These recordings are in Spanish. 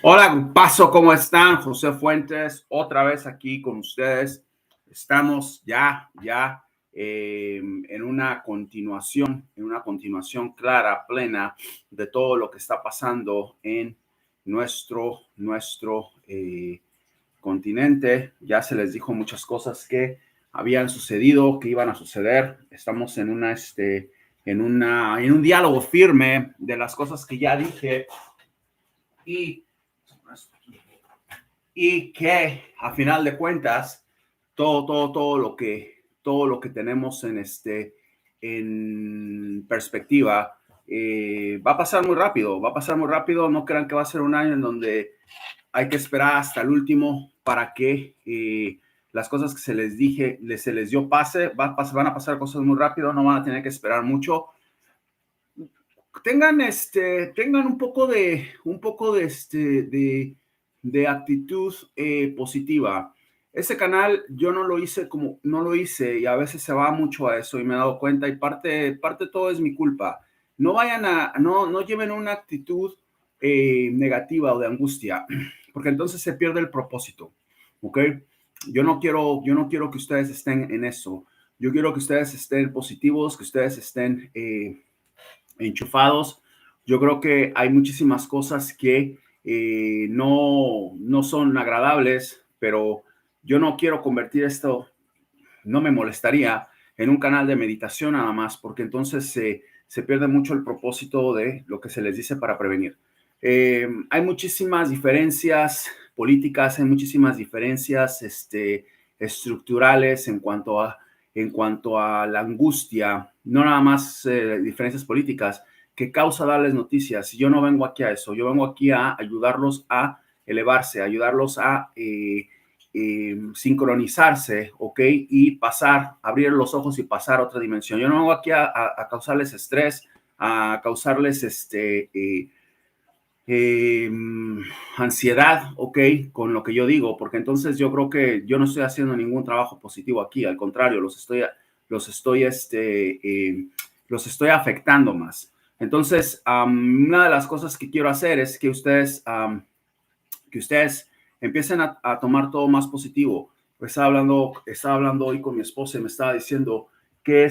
Hola, Paso, ¿cómo están? José Fuentes, otra vez aquí con ustedes. Estamos en una continuación clara, plena de todo lo que está pasando en nuestro continente. Ya se les dijo muchas cosas que habían sucedido, que iban a suceder. Estamos en un diálogo firme de las cosas que ya dije y que a final de cuentas todo lo que tenemos en perspectiva va a pasar muy rápido, no crean que va a ser un año en donde hay que esperar hasta el último para que las cosas que se les dio van a pasar cosas muy rápido, no van a tener que esperar mucho. Tengan un poco de actitud positiva. Ese canal yo no lo hice y a veces se va mucho a eso y me he dado cuenta y parte todo es mi culpa. No lleven una actitud negativa o de angustia, porque entonces se pierde el propósito, ¿ok? Yo no quiero que ustedes estén en eso. Yo quiero que ustedes estén positivos, que ustedes estén enchufados. Yo creo que hay muchísimas cosas que no son agradables, pero yo no quiero convertir esto, no me molestaría, en un canal de meditación nada más, porque entonces se pierde mucho el propósito de lo que se les dice para prevenir. Hay muchísimas diferencias políticas, hay muchísimas diferencias estructurales en cuanto a la angustia, no nada más diferencias políticas que causa darles noticias. Yo no vengo aquí a eso, yo vengo aquí a ayudarlos a elevarse, a ayudarlos a sincronizarse, ¿ok? Y abrir los ojos y pasar a otra dimensión. Yo no vengo aquí a causarles estrés, a causarles eh, ansiedad, ¿ok? Con lo que yo digo, porque entonces yo creo que yo no estoy haciendo ningún trabajo positivo aquí, al contrario, los estoy afectando más. Entonces, una de las cosas que quiero hacer es que ustedes empiecen a tomar todo más positivo. Pues estaba hablando hoy con mi esposa y me estaba diciendo que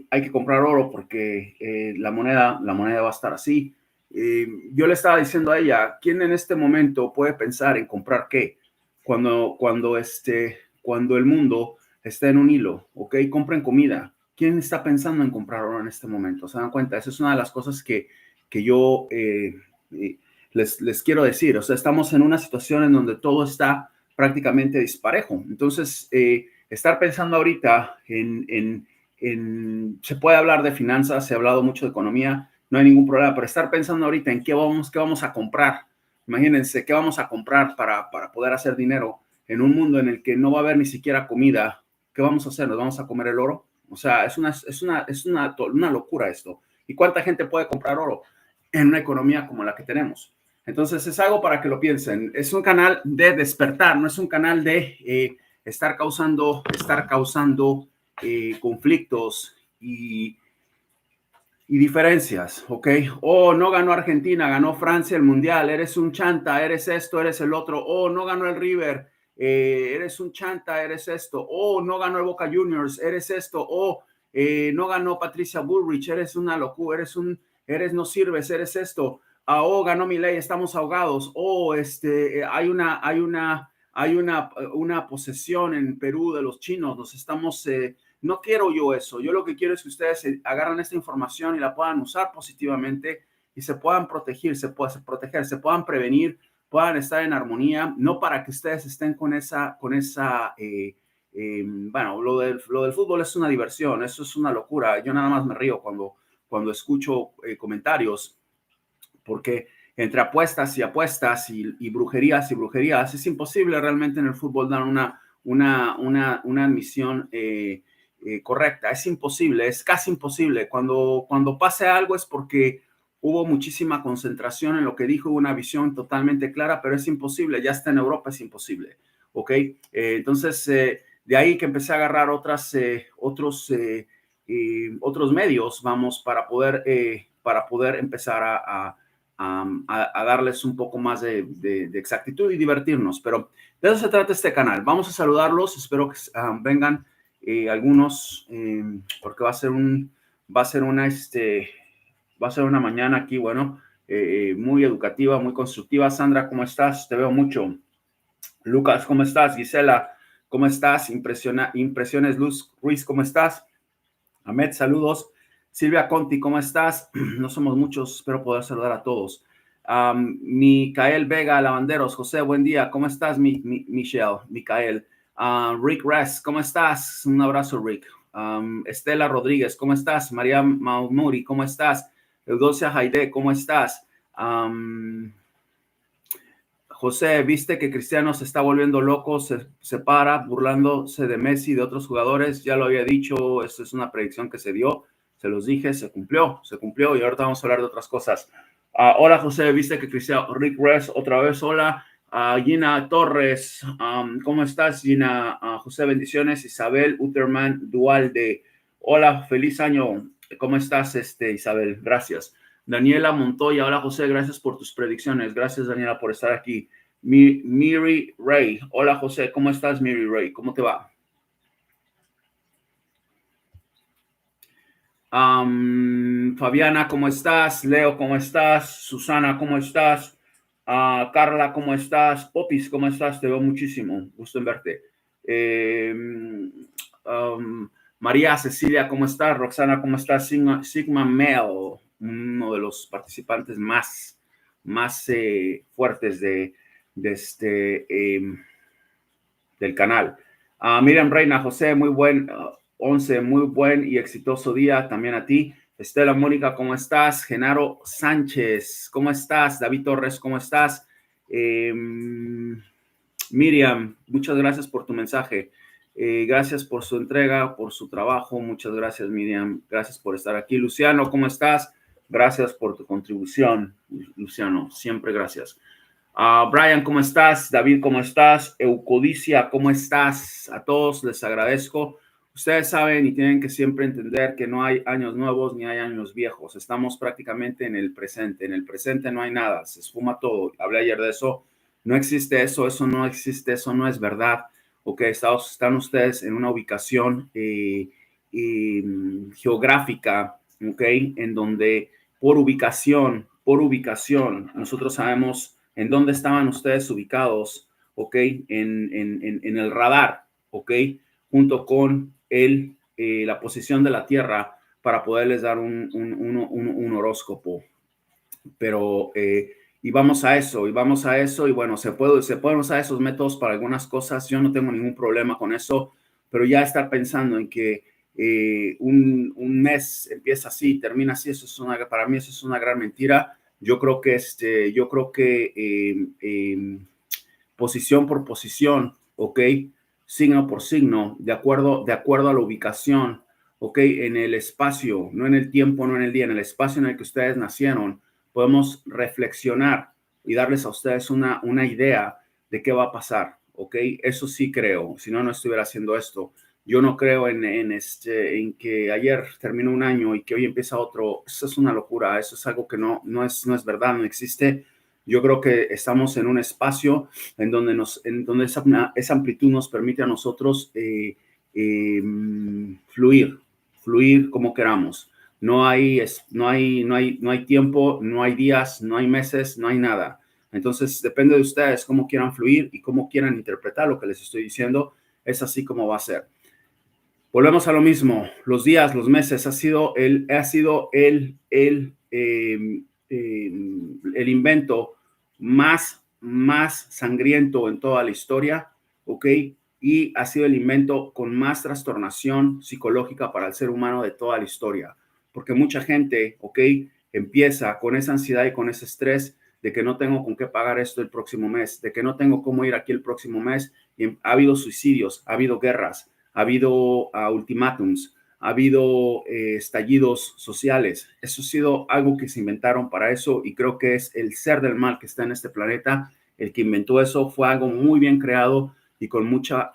hay que comprar oro porque la moneda va a estar así. Yo le estaba diciendo a ella, ¿quién en este momento puede pensar en comprar qué? Cuando el mundo está en un hilo, ¿ok? Compren comida. ¿Quién está pensando en comprar oro en este momento? ¿Se dan cuenta? Esa es una de las cosas que yo les quiero decir. O sea, estamos en una situación en donde todo está prácticamente disparejo. Entonces, estar pensando ahorita se puede hablar de finanzas, se ha hablado mucho de economía, no hay ningún problema, pero estar pensando ahorita en qué vamos a comprar. Imagínense, ¿qué vamos a comprar para poder hacer dinero en un mundo en el que no va a haber ni siquiera comida? ¿Qué vamos a hacer? ¿Nos vamos a comer el oro? O sea, es una locura esto. ¿Y cuánta gente puede comprar oro en una economía como la que tenemos? Entonces, es algo para que lo piensen. Es un canal de despertar, no es un canal de estar causando conflictos y diferencias, ¿ok? Oh, no ganó Argentina, ganó Francia el Mundial, eres un chanta, eres esto, eres el otro. Oh, no ganó el River, eres un chanta, eres esto. Oh, no ganó el Boca Juniors, eres esto. Oh, no ganó Patricia Bullrich, eres una locura, no sirves, eres esto. Ah, oh, ganó Milei, estamos ahogados. Oh, hay una posesión en Perú de los chinos, nos estamos no quiero yo eso. Yo lo que quiero es que ustedes agarren esta información y la puedan usar positivamente y se puedan proteger, se puedan prevenir, puedan estar en armonía, no para que ustedes estén bueno, lo del fútbol es una diversión, eso es una locura. Yo nada más me río cuando escucho comentarios, porque entre apuestas y apuestas y brujerías es imposible realmente en el fútbol dar una admisión correcta. Es imposible, es casi imposible. Cuando pase algo es porque hubo muchísima concentración en lo que dijo, una visión totalmente clara, pero es imposible. Ya está en Europa, es imposible. ¿Ok? Entonces, de ahí que empecé a agarrar otros medios, vamos, para poder empezar a darles un poco más de exactitud y divertirnos. Pero de eso se trata este canal. Vamos a saludarlos. Espero que vengan algunos, porque va a ser una mañana aquí, bueno, muy educativa, muy constructiva. Sandra, ¿cómo estás? Te veo mucho. Lucas, ¿cómo estás? Gisela, ¿cómo estás? Impresiones, Luz Ruiz, ¿cómo estás? Ahmed, saludos. Silvia Conti, ¿cómo estás? No somos muchos, espero poder saludar a todos. Micael Vega, Lavanderos. José, buen día. ¿Cómo estás, Michelle? Micael. Rick Rest, ¿cómo estás? Un abrazo, Rick. Estela Rodríguez, ¿cómo estás? María Maumuri, ¿cómo estás? Eudocia Jaide, ¿cómo estás? José, ¿viste que Cristiano se está volviendo loco? Se para burlándose de Messi y de otros jugadores. Ya lo había dicho, esta es una predicción que se dio. Se los dije, se cumplió y ahorita vamos a hablar de otras cosas. Hola, José, ¿viste que Cristiano? Rick Rest, otra vez, hola. Gina Torres, ¿cómo estás, Gina? José, bendiciones. Isabel Uterman Dualde, hola, feliz año. ¿Cómo estás, Isabel? Gracias. Daniela Montoya, hola José, gracias por tus predicciones. Gracias, Daniela, por estar aquí. Miri Ray, hola José, ¿cómo estás, Miri Ray? ¿Cómo te va? Fabiana, ¿cómo estás? Leo, ¿cómo estás? Susana, ¿cómo estás? Carla, ¿cómo estás? Popis, ¿cómo estás? Te veo muchísimo. Gusto en verte. María Cecilia, ¿cómo estás? Roxana, ¿cómo estás? Sigma Mel, uno de los participantes más fuertes del canal. Miriam Reina, José, muy buen 11, muy buen y exitoso día también a ti. Estela Mónica, ¿cómo estás? Genaro Sánchez, ¿cómo estás? David Torres, ¿cómo estás? Miriam, muchas gracias por tu mensaje. Gracias por su entrega, por su trabajo. Muchas gracias, Miriam. Gracias por estar aquí. Luciano, ¿cómo estás? Gracias por tu contribución, Luciano. Siempre gracias. Brian, ¿cómo estás? David, ¿cómo estás? Eucodicia, ¿cómo estás? A todos les agradezco. Ustedes saben y tienen que siempre entender que no hay años nuevos ni hay años viejos. Estamos prácticamente en el presente. En el presente no hay nada. Se esfuma todo. Hablé ayer de eso. No existe eso. Eso no existe. Eso no es verdad. Ok, están ustedes en una ubicación geográfica, ok, en donde por ubicación, nosotros sabemos en dónde estaban ustedes ubicados, ok, en el radar, ok, junto con la posición de la Tierra para poderles dar un horóscopo. Pero, y vamos a eso, y bueno, se pueden usar esos métodos para algunas cosas, yo no tengo ningún problema con eso, pero ya estar pensando en que un mes empieza así, termina así, para mí eso es una gran mentira. Yo creo que posición por posición, ok, signo por signo, de acuerdo a la ubicación, ok, en el espacio, no en el tiempo, no en el día, en el espacio en el que ustedes nacieron, podemos reflexionar y darles a ustedes una idea de qué va a pasar, ok, eso sí creo, si no, no estuviera haciendo esto. Yo no creo en que ayer terminó un año y que hoy empieza otro. Eso es una locura. Eso es algo que no es verdad, no existe. Yo creo que estamos en un espacio en donde esa amplitud nos permite a nosotros fluir como queramos. No hay tiempo, no hay días, no hay meses, no hay nada. Entonces depende de ustedes cómo quieran fluir y cómo quieran interpretar lo que les estoy diciendo. Es así como va a ser. Volvemos a lo mismo. Los días, los meses, ha sido el invento más sangriento en toda la historia, ¿ok? Y ha sido el invento con más trastornación psicológica para el ser humano de toda la historia. Porque mucha gente, ¿ok? Empieza con esa ansiedad y con ese estrés de que no tengo con qué pagar esto el próximo mes, de que no tengo cómo ir aquí el próximo mes. Y ha habido suicidios, ha habido guerras, ha habido ultimátums, ha habido estallidos sociales. Eso ha sido algo que se inventaron para eso y creo que es el ser del mal que está en este planeta. El que inventó eso fue algo muy bien creado y con mucha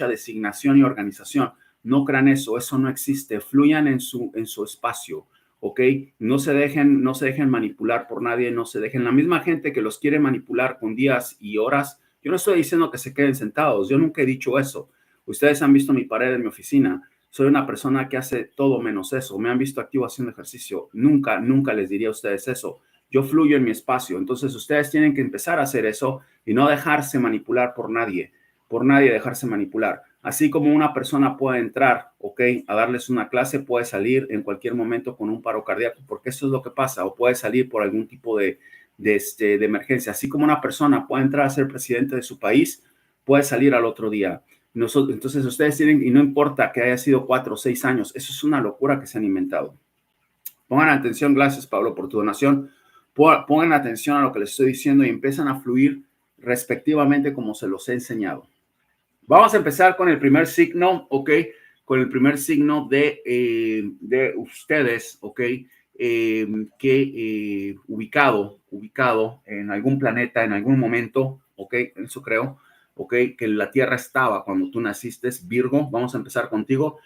designación y organización. No crean eso, eso no existe. Fluyan en su espacio, ¿ok? No se dejen manipular por nadie, no se dejen. La misma gente que los quiere manipular con días y horas, yo no estoy diciendo que se queden sentados, yo nunca he dicho eso. Ustedes han visto mi pared en mi oficina. Soy una persona que hace todo menos eso. Me han visto activo haciendo ejercicio. Nunca, nunca les diría a ustedes eso. Yo fluyo en mi espacio. Entonces ustedes tienen que empezar a hacer eso y no dejarse manipular por nadie dejarse manipular. Así como una persona puede entrar, ¿ok? A darles una clase, puede salir en cualquier momento con un paro cardíaco, porque eso es lo que pasa, o puede salir por algún tipo de emergencia. Así como una persona puede entrar a ser presidente de su país, puede salir al otro día. Entonces ustedes tienen, y no importa que haya sido 4 o 6 años, eso es una locura que se han inventado. Pongan atención, gracias Pablo por tu donación. Pongan atención a lo que les estoy diciendo y empiezan a fluir respectivamente como se los he enseñado. Vamos a empezar con el primer signo, ¿ok? Con el primer signo de ustedes, ¿ok? Ubicado en algún planeta, en algún momento, ¿ok? Eso creo, ¿ok? Que la Tierra estaba cuando tú naciste, Virgo. Vamos a empezar contigo.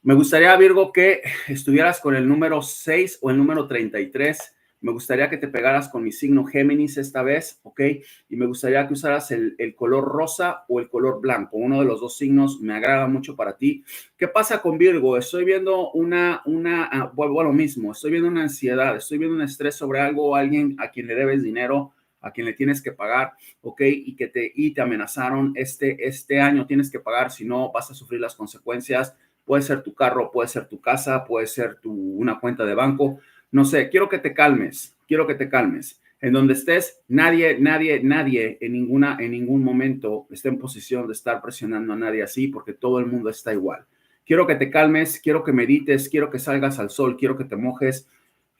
Me gustaría, Virgo, que estuvieras con el número 6 o el número 33. Me gustaría que te pegaras con mi signo Géminis esta vez, ¿ok? Y me gustaría que usaras el color rosa o el color blanco. Uno de los dos signos me agrada mucho para ti. ¿Qué pasa con Virgo? Estoy viendo vuelvo a lo mismo. Estoy viendo una ansiedad, estoy viendo un estrés sobre algo o alguien a quien le debes dinero, a quien le tienes que pagar, ¿ok? Y te amenazaron este año tienes que pagar, si no vas a sufrir las consecuencias. Puede ser tu carro, puede ser tu casa, puede ser una cuenta de banco. No sé, quiero que te calmes. En donde estés, nadie en ningún momento está en posición de estar presionando a nadie así, porque todo el mundo está igual. Quiero que te calmes, quiero que medites, quiero que salgas al sol, quiero que te mojes,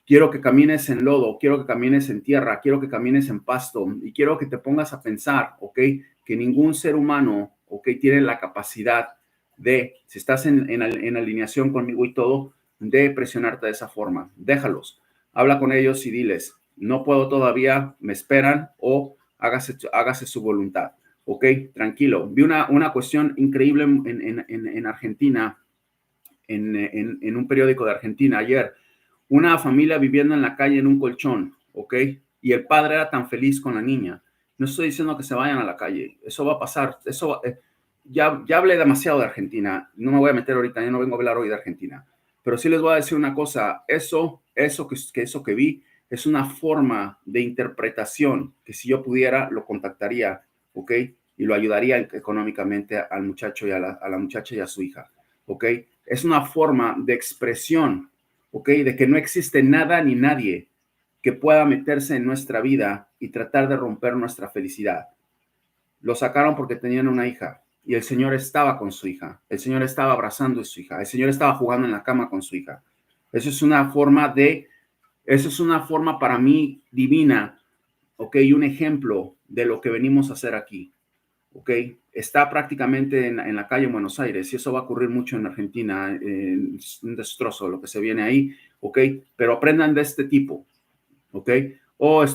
quiero que camines en lodo, quiero que camines en tierra, quiero que camines en pasto y quiero que te pongas a pensar, ¿ok? Que ningún ser humano, ¿ok? Tiene la capacidad si estás en alineación conmigo y todo, de presionarte de esa forma. Déjalos, habla con ellos y diles, no puedo todavía, me esperan o hágase su voluntad. Ok, tranquilo. Vi una cuestión increíble en Argentina, en un periódico de Argentina ayer. Una familia viviendo en la calle en un colchón, ok, y el padre era tan feliz con la niña. No estoy diciendo que se vayan a la calle, eso va a pasar, ya hablé demasiado de Argentina, no me voy a meter ahorita, yo no vengo a hablar hoy de Argentina, pero sí les voy a decir una cosa, eso que vi es una forma de interpretación que si yo pudiera lo contactaría, ¿ok? Y lo ayudaría económicamente al muchacho y a la muchacha y a su hija, ¿ok? Es una forma de expresión, ¿ok? De que no existe nada ni nadie que pueda meterse en nuestra vida y tratar de romper nuestra felicidad. Lo sacaron porque tenían una hija y el Señor estaba con su hija. El Señor estaba abrazando a su hija. El Señor estaba jugando en la cama con su hija. Eso es una forma para mí divina, ¿ok? Y un ejemplo de lo que venimos a hacer aquí, ¿ok? Está prácticamente en la calle en Buenos Aires y eso va a ocurrir mucho en Argentina, un destrozo lo que se viene ahí, ¿ok? Pero aprendan de este tipo, ¿ok?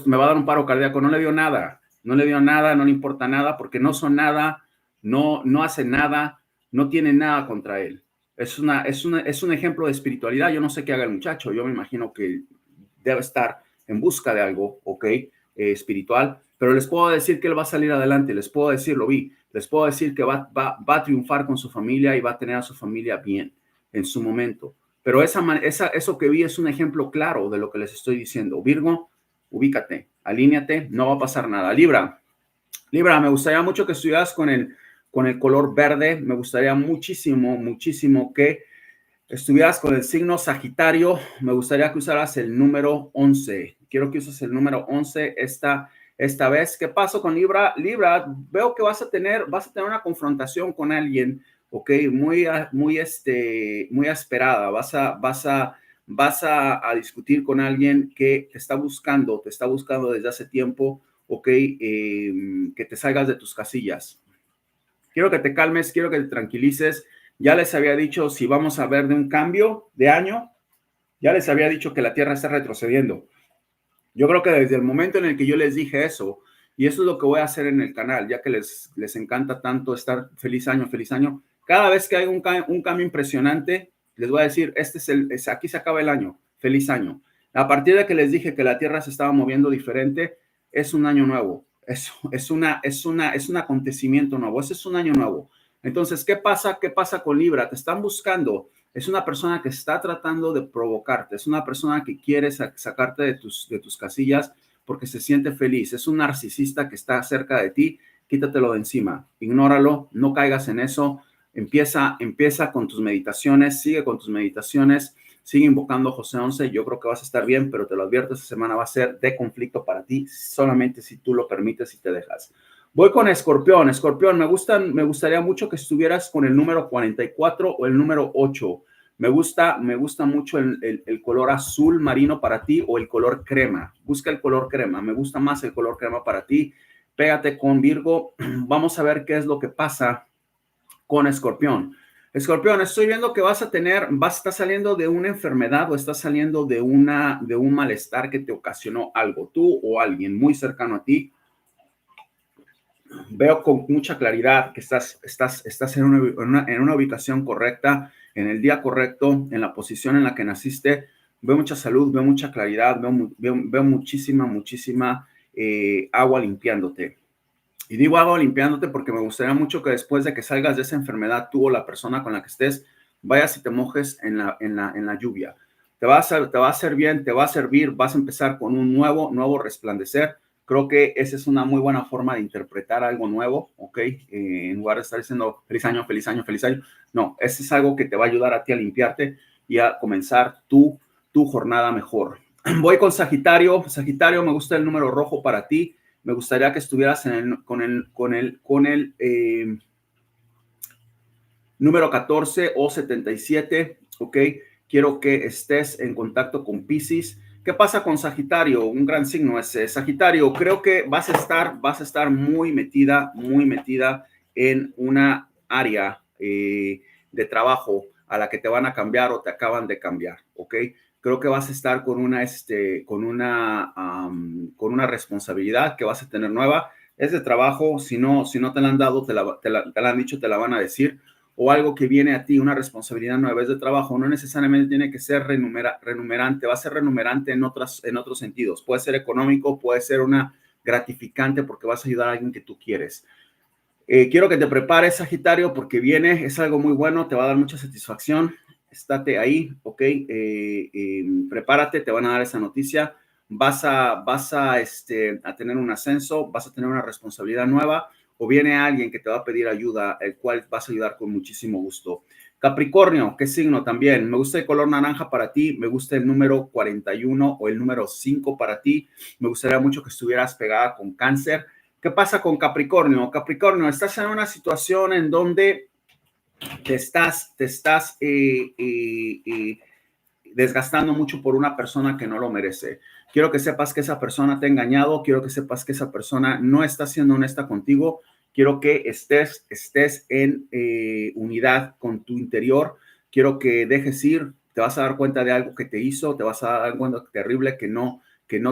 Me va a dar un paro cardíaco, no le dio nada, no le importa nada, porque no son nada, no hacen nada, no tienen nada contra él. Es un ejemplo de espiritualidad. Yo no sé qué haga el muchacho, yo me imagino que debe estar en busca de algo, ¿ok? Espiritual, pero les puedo decir que él va a salir adelante, les puedo decir, lo vi, les puedo decir que va a triunfar con su familia y va a tener a su familia bien en su momento. Pero eso que vi es un ejemplo claro de lo que les estoy diciendo. Virgo, ubícate, alíñate, no va a pasar nada. Libra, me gustaría mucho que estuvieras con el color verde. Me gustaría muchísimo que estuvieras con el signo Sagitario. Me gustaría que usaras el número 11. Quiero que uses el número 11 esta vez. ¿Qué pasó con Libra? Libra, veo que vas a tener una confrontación con alguien, ok, muy esperada. Vas a discutir con alguien que te está buscando desde hace tiempo, ok, que te salgas de tus casillas. Quiero que te calmes, quiero que te tranquilices. Ya les había dicho si vamos a ver de un cambio de año, ya les había dicho que la Tierra está retrocediendo. Yo creo que desde el momento en el que yo les dije eso, y eso es lo que voy a hacer en el canal, ya que les encanta tanto estar feliz año, cada vez que hay un cambio impresionante, les voy a decir, aquí se acaba el año. feliz año. A partir de que les dije que la Tierra se estaba moviendo diferente, es un año nuevo. Es un acontecimiento nuevo. Ese es un año nuevo. Entonces, ¿qué pasa? ¿Qué pasa con Libra? Te están buscando. Es una persona que está tratando de provocarte. Es una persona que quiere sacarte de tus casillas porque se siente feliz. Es un narcisista que está cerca de ti. Quítatelo de encima. Ignóralo. No caigas en eso. Empieza con tus meditaciones. Sigue con tus meditaciones. Sigue invocando José 11, yo creo que vas a estar bien, pero te lo advierto, esta semana va a ser de conflicto para ti, solamente si tú lo permites y te dejas. Voy con Escorpión. Escorpión, me gustaría mucho que estuvieras con el número 44 o el número 8. Me gusta mucho el color azul marino para ti o el color crema. Busca el color crema. Me gusta más el color crema para ti. Pégate con Virgo. Vamos a ver qué es lo que pasa con Escorpión. Escorpión, estoy viendo que estás saliendo de una enfermedad o estás saliendo de un malestar que te ocasionó algo, tú o alguien muy cercano a ti. Veo con mucha claridad que estás en una ubicación correcta, en el día correcto, en la posición en la que naciste. Veo mucha salud, veo mucha claridad, veo muchísima agua limpiándote. Y digo agua limpiándote porque me gustaría mucho que después de que salgas de esa enfermedad, tú o la persona con la que estés, vayas y te mojes en la lluvia. Te va a hacer bien, te va a servir, vas a empezar con un nuevo resplandecer. Creo que esa es una muy buena forma de interpretar algo nuevo, ¿ok? En lugar de estar diciendo feliz año, feliz año, feliz año. No, ese es algo que te va a ayudar a ti a limpiarte y a comenzar tu jornada mejor. Voy con Sagitario. Sagitario, me gusta el número rojo para ti. Me gustaría que estuvieras con el número 14 o 77, ¿ok? Quiero que estés en contacto con Piscis. ¿Qué pasa con Sagitario? Un gran signo ese. Sagitario, creo que vas a estar muy metida en una área de trabajo a la que te van a cambiar o te acaban de cambiar, ¿ok? Creo que vas a estar con una responsabilidad que vas a tener nueva. Es de trabajo, si no te la han dado, te la han dicho, te la van a decir, o algo que viene a ti, una responsabilidad nueva, es de trabajo. No necesariamente tiene que ser renumerante, va a ser renumerante en otros sentidos. Puede ser económico, puede ser una gratificante porque vas a ayudar a alguien que tú quieres. Quiero que te prepares, Sagitario, porque es algo muy bueno, te va a dar mucha satisfacción. Estate ahí, ¿ok? Prepárate, te van a dar esa noticia. Vas a tener un ascenso, vas a tener una responsabilidad nueva, o viene alguien que te va a pedir ayuda, el cual vas a ayudar con muchísimo gusto. Capricornio, ¿qué signo también? Me gusta el color naranja para ti, me gusta el número 41 o el número 5 para ti. Me gustaría mucho que estuvieras pegada con Cáncer. ¿Qué pasa con Capricornio? Capricornio, estás en una situación en donde te estás desgastando mucho por una persona que no lo merece. Quiero que sepas que esa persona te ha engañado, quiero que sepas que esa persona no está siendo honesta contigo, quiero que estés en unidad con tu interior, quiero que dejes ir, te vas a dar cuenta de algo que te hizo, te vas a dar cuenta terrible que no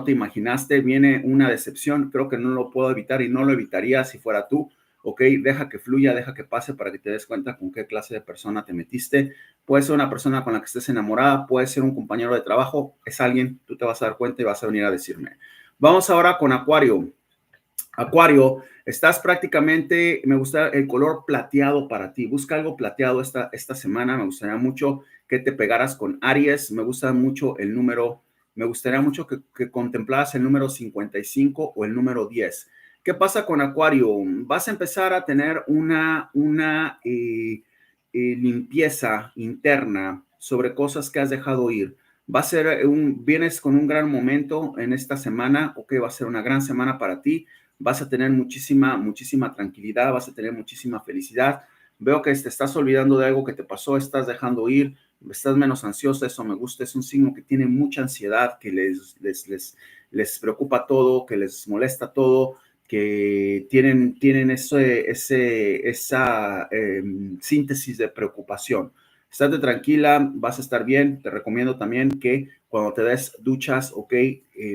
te imaginaste, viene una decepción, creo que no lo puedo evitar y no lo evitaría si fuera tú. Ok, deja que fluya, deja que pase para que te des cuenta con qué clase de persona te metiste. Puede ser una persona con la que estés enamorada, puede ser un compañero de trabajo, es alguien, tú te vas a dar cuenta y vas a venir a decirme. Vamos ahora con Acuario. Acuario, estás prácticamente, me gusta el color plateado para ti. Busca algo plateado esta semana. Me gustaría mucho que te pegaras con Aries. Me gusta mucho el número, me gustaría mucho que contemplaras el número 55 o el número 10. ¿Qué pasa con Acuario? Vas a empezar a tener una limpieza interna sobre cosas que has dejado ir. Vienes con un gran momento en esta semana, ok, va a ser una gran semana para ti. Vas a tener muchísima tranquilidad, vas a tener muchísima felicidad. Veo que te estás olvidando de algo que te pasó, estás dejando ir, estás menos ansiosa, eso me gusta, es un signo que tiene mucha ansiedad, que les preocupa todo, que les molesta todo, que tienen esa síntesis de preocupación. Estate tranquila, vas a estar bien. Te recomiendo también que cuando te des duchas, ok,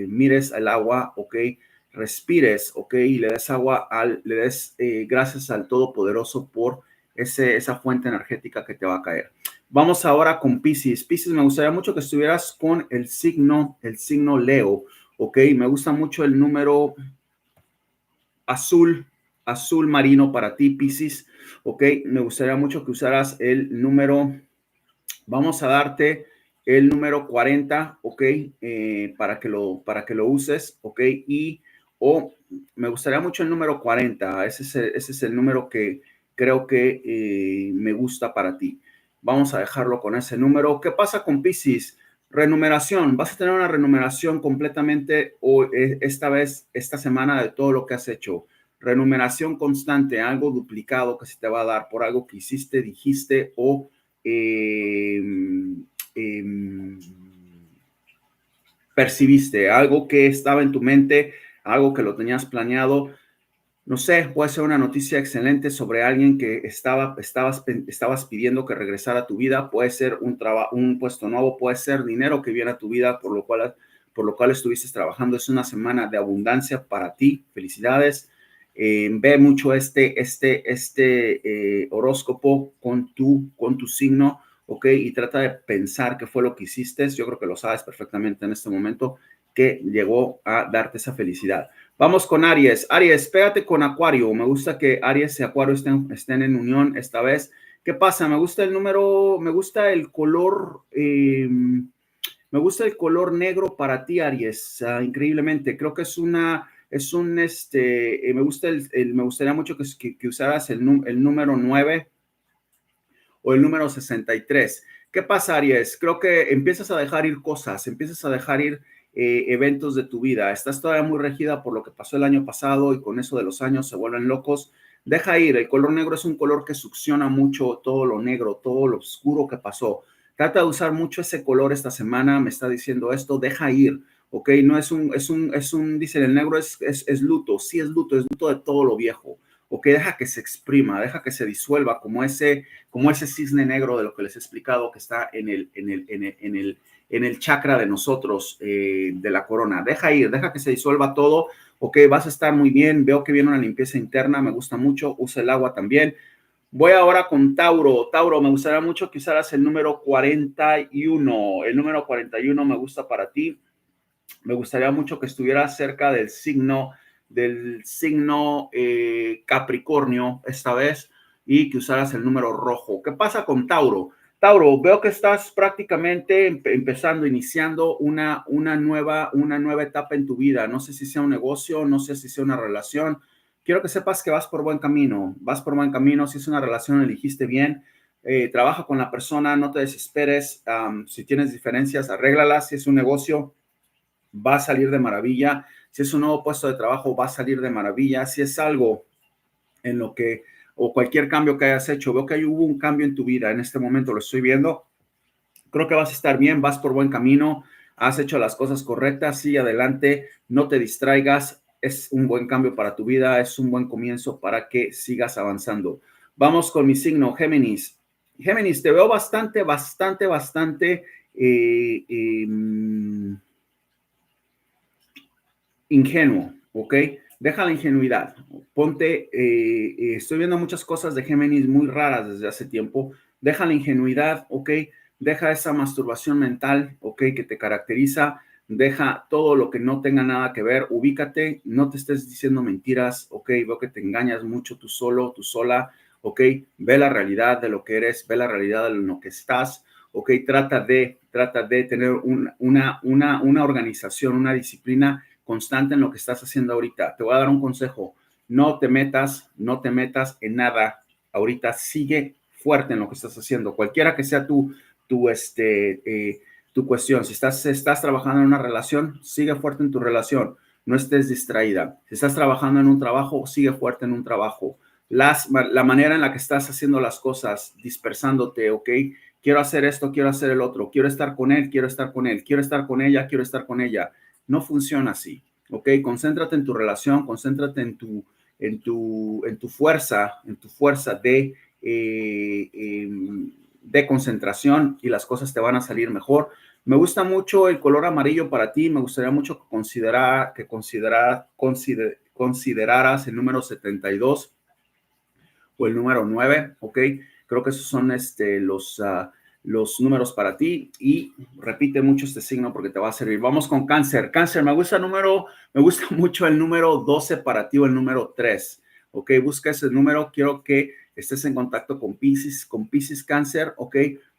mires el agua, ok, respires, ok, y le des gracias al Todopoderoso por esa fuente energética que te va a caer. Vamos ahora con Piscis. Piscis, me gustaría mucho que estuvieras con el signo Leo, ¿ok? Me gusta mucho el número azul, azul marino para ti, Piscis, ¿ok? Me gustaría mucho que usaras el número, vamos a darte el número 40, ¿ok? Para que lo uses, ¿ok? O me gustaría mucho el número 40, ese es el número que creo que me gusta para ti. Vamos a dejarlo con ese número. ¿Qué pasa con Piscis? Renumeración. Vas a tener una renumeración completamente esta vez, esta semana, de todo lo que has hecho. Renumeración constante, algo duplicado que se te va a dar por algo que hiciste, dijiste o eh, eh, percibiste, algo que estaba en tu mente, algo que lo tenías planeado. No sé, puede ser una noticia excelente sobre alguien que estabas pidiendo que regresara a tu vida, puede ser un puesto nuevo, puede ser dinero que viene a tu vida, por lo cual estuviste trabajando. Es una semana de abundancia para ti. Felicidades. Ve mucho horóscopo con tu signo, ¿ok? Y trata de pensar qué fue lo que hiciste. Yo creo que lo sabes perfectamente en este momento, que llegó a darte esa felicidad. Vamos con Aries. Aries, pégate con Acuario. Me gusta que Aries y Acuario estén en unión esta vez. ¿Qué pasa? Me gusta el número, me gusta el color, me gusta el color negro para ti, Aries. Increíblemente. Creo que me gustaría mucho que usaras el número 9 o el número 63. ¿Qué pasa, Aries? Creo que empiezas a dejar ir cosas, empiezas a dejar ir eventos de tu vida. Estás todavía muy regida por lo que pasó el año pasado y con eso de los años se vuelven locos. Deja ir. El color negro es un color que succiona mucho todo lo negro, todo lo oscuro que pasó. Trata de usar mucho ese color esta semana. Me está diciendo esto. Deja ir. ¿Ok? No dicen el negro es luto. Sí, es luto de todo lo viejo. ¿Ok? Deja que se exprima, deja que se disuelva como ese cisne negro de lo que les he explicado que está en el chakra de nosotros, de la corona. Deja ir, deja que se disuelva todo. Ok, vas a estar muy bien. Veo que viene una limpieza interna, me gusta mucho. Usa el agua también. Voy ahora con Tauro. Tauro, me gustaría mucho que usaras el número 41. El número 41 me gusta para ti. Me gustaría mucho que estuvieras cerca del signo Capricornio esta vez, y que usaras el número rojo. ¿Qué pasa con Tauro? Tauro, veo que estás prácticamente iniciando una nueva etapa en tu vida. No sé si sea un negocio, no sé si sea una relación. Quiero que sepas que vas por buen camino. Vas por buen camino. Si es una relación, elegiste bien. Trabaja con la persona, no te desesperes. Si tienes diferencias, arréglalas. Si es un negocio, va a salir de maravilla. Si es un nuevo puesto de trabajo, va a salir de maravilla. Si es algo en lo que, o cualquier cambio que hayas hecho, veo que hubo un cambio en tu vida, en este momento lo estoy viendo. Creo que vas a estar bien, vas por buen camino, has hecho las cosas correctas, sigue adelante, no te distraigas. Es un buen cambio para tu vida, es un buen comienzo para que sigas avanzando. Vamos con mi signo, Géminis. Géminis, te veo bastante ingenuo, ¿ok? Deja la ingenuidad. Estoy viendo muchas cosas de Géminis muy raras desde hace tiempo. Deja la ingenuidad, ¿ok? Deja esa masturbación mental, ¿ok? Que te caracteriza. Deja todo lo que no tenga nada que ver. Ubícate, no te estés diciendo mentiras, ¿ok? Veo que te engañas mucho tú solo, tú sola, ¿ok? Ve la realidad de lo que eres, ve la realidad de lo que estás, ¿ok? Trata de tener una organización, una disciplina constante en lo que estás haciendo ahorita. Te voy a dar un consejo. No te metas en nada. Ahorita sigue fuerte en lo que estás haciendo. Cualquiera que sea tu cuestión. Si estás trabajando en una relación, sigue fuerte en tu relación. No estés distraída. Si estás trabajando en un trabajo, sigue fuerte en un trabajo. La manera en la que estás haciendo las cosas, dispersándote, ¿ok? Quiero hacer esto, quiero hacer el otro. Quiero estar con él, quiero estar con él. Quiero estar con ella, quiero estar con ella. No funciona así, ¿ok? Concéntrate en tu relación, concéntrate en tu fuerza de concentración, y las cosas te van a salir mejor. Me gusta mucho el color amarillo para ti. Me gustaría mucho que consideraras el número 72 o el número 9, ¿ok? Creo que esos son los números para ti y repite mucho este signo porque te va a servir. Vamos con cáncer. Cáncer, me gusta mucho el número 12 para ti o el número 3. Ok, busca ese número. Quiero que estés en contacto con Piscis Cáncer. Ok,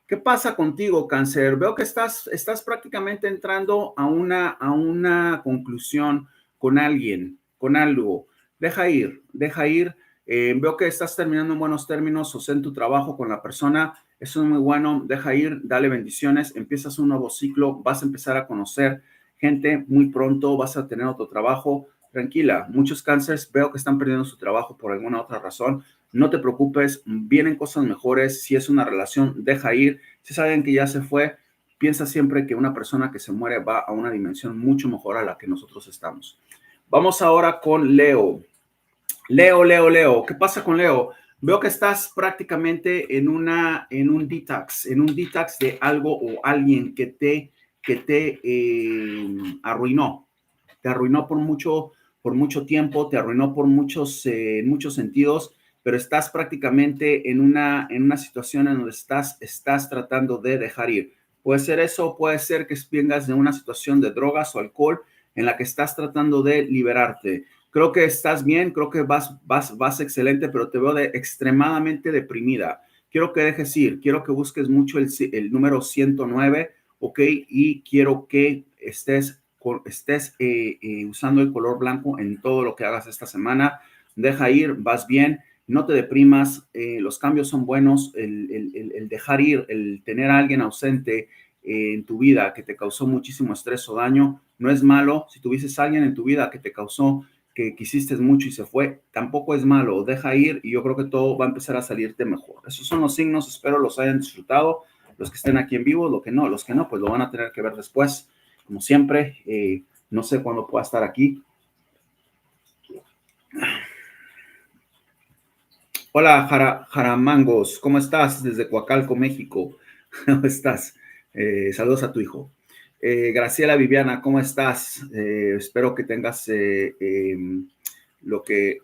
¿qué pasa contigo, Cáncer? Veo que estás prácticamente entrando a una conclusión con alguien, con algo. Deja ir, deja ir. Veo que estás terminando en buenos términos, o sea, en tu trabajo con la persona. Eso es muy bueno. Deja ir, dale bendiciones. Empiezas un nuevo ciclo. Vas a empezar a conocer gente muy pronto. Vas a tener otro trabajo. Tranquila. Muchos cánceres veo que están perdiendo su trabajo por alguna otra razón. No te preocupes. Vienen cosas mejores. Si es una relación, deja ir. Si es alguien que ya se fue, piensa siempre que una persona que se muere va a una dimensión mucho mejor a la que nosotros estamos. Vamos ahora con Leo. Leo, ¿qué pasa con Leo? Veo que estás prácticamente en un detox, de algo o alguien que te arruinó. Te arruinó por mucho tiempo, te arruinó por muchos sentidos, pero estás prácticamente en una situación en donde estás tratando de dejar ir. Puede ser eso, puede ser que vengas de una situación de drogas o alcohol en la que estás tratando de liberarte. Creo que estás bien, creo que vas excelente, pero te veo extremadamente deprimida. Quiero que dejes ir, quiero que busques mucho el número 109, ¿ok? Y quiero que estés usando el color blanco en todo lo que hagas esta semana. Deja ir, vas bien, no te deprimas, los cambios son buenos, el dejar ir, el tener a alguien ausente en tu vida que te causó muchísimo estrés o daño, no es malo. Si tuvieses a alguien en tu vida que te causó que quisiste mucho y se fue, tampoco es malo, deja ir y yo creo que todo va a empezar a salirte mejor. Esos son los signos, espero los hayan disfrutado, los que estén aquí en vivo, los que no, pues lo van a tener que ver después, como siempre. No sé cuándo pueda estar aquí. Hola, Jaramangos, ¿cómo estás? Desde Coacalco, México. ¿Cómo estás? Saludos a tu hijo. Graciela Viviana, ¿cómo estás? Espero que tengas lo que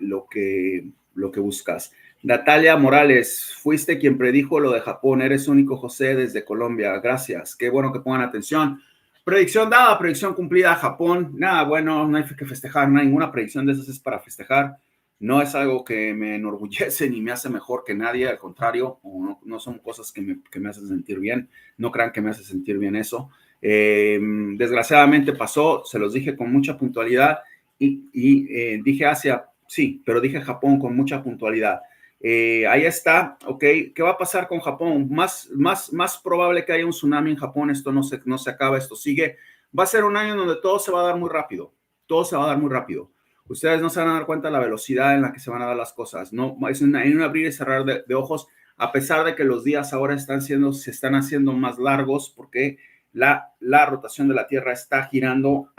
buscas. Natalia Morales, fuiste quien predijo lo de Japón. Eres único, José, desde Colombia. Gracias. Qué bueno que pongan atención. Predicción dada, predicción cumplida. Japón, nada, bueno, no hay que festejar. No hay ninguna predicción de esas es para festejar. No es algo que me enorgullece ni me hace mejor que nadie. Al contrario, no son cosas que me hacen sentir bien. No crean que me hace sentir bien eso. Desgraciadamente pasó, se los dije con mucha puntualidad y dije Asia, sí, pero dije Japón con mucha puntualidad. Ahí está, ok. ¿Qué va a pasar con Japón? Más probable que haya un tsunami en Japón. Esto no se acaba, esto sigue. Va a ser un año donde todo se va a dar muy rápido. Todo se va a dar muy rápido. Ustedes no se van a dar cuenta de la velocidad en la que se van a dar las cosas. No, es en un abrir y cerrar de ojos, a pesar de que los días ahora se están haciendo más largos porque la rotación de la Tierra está girando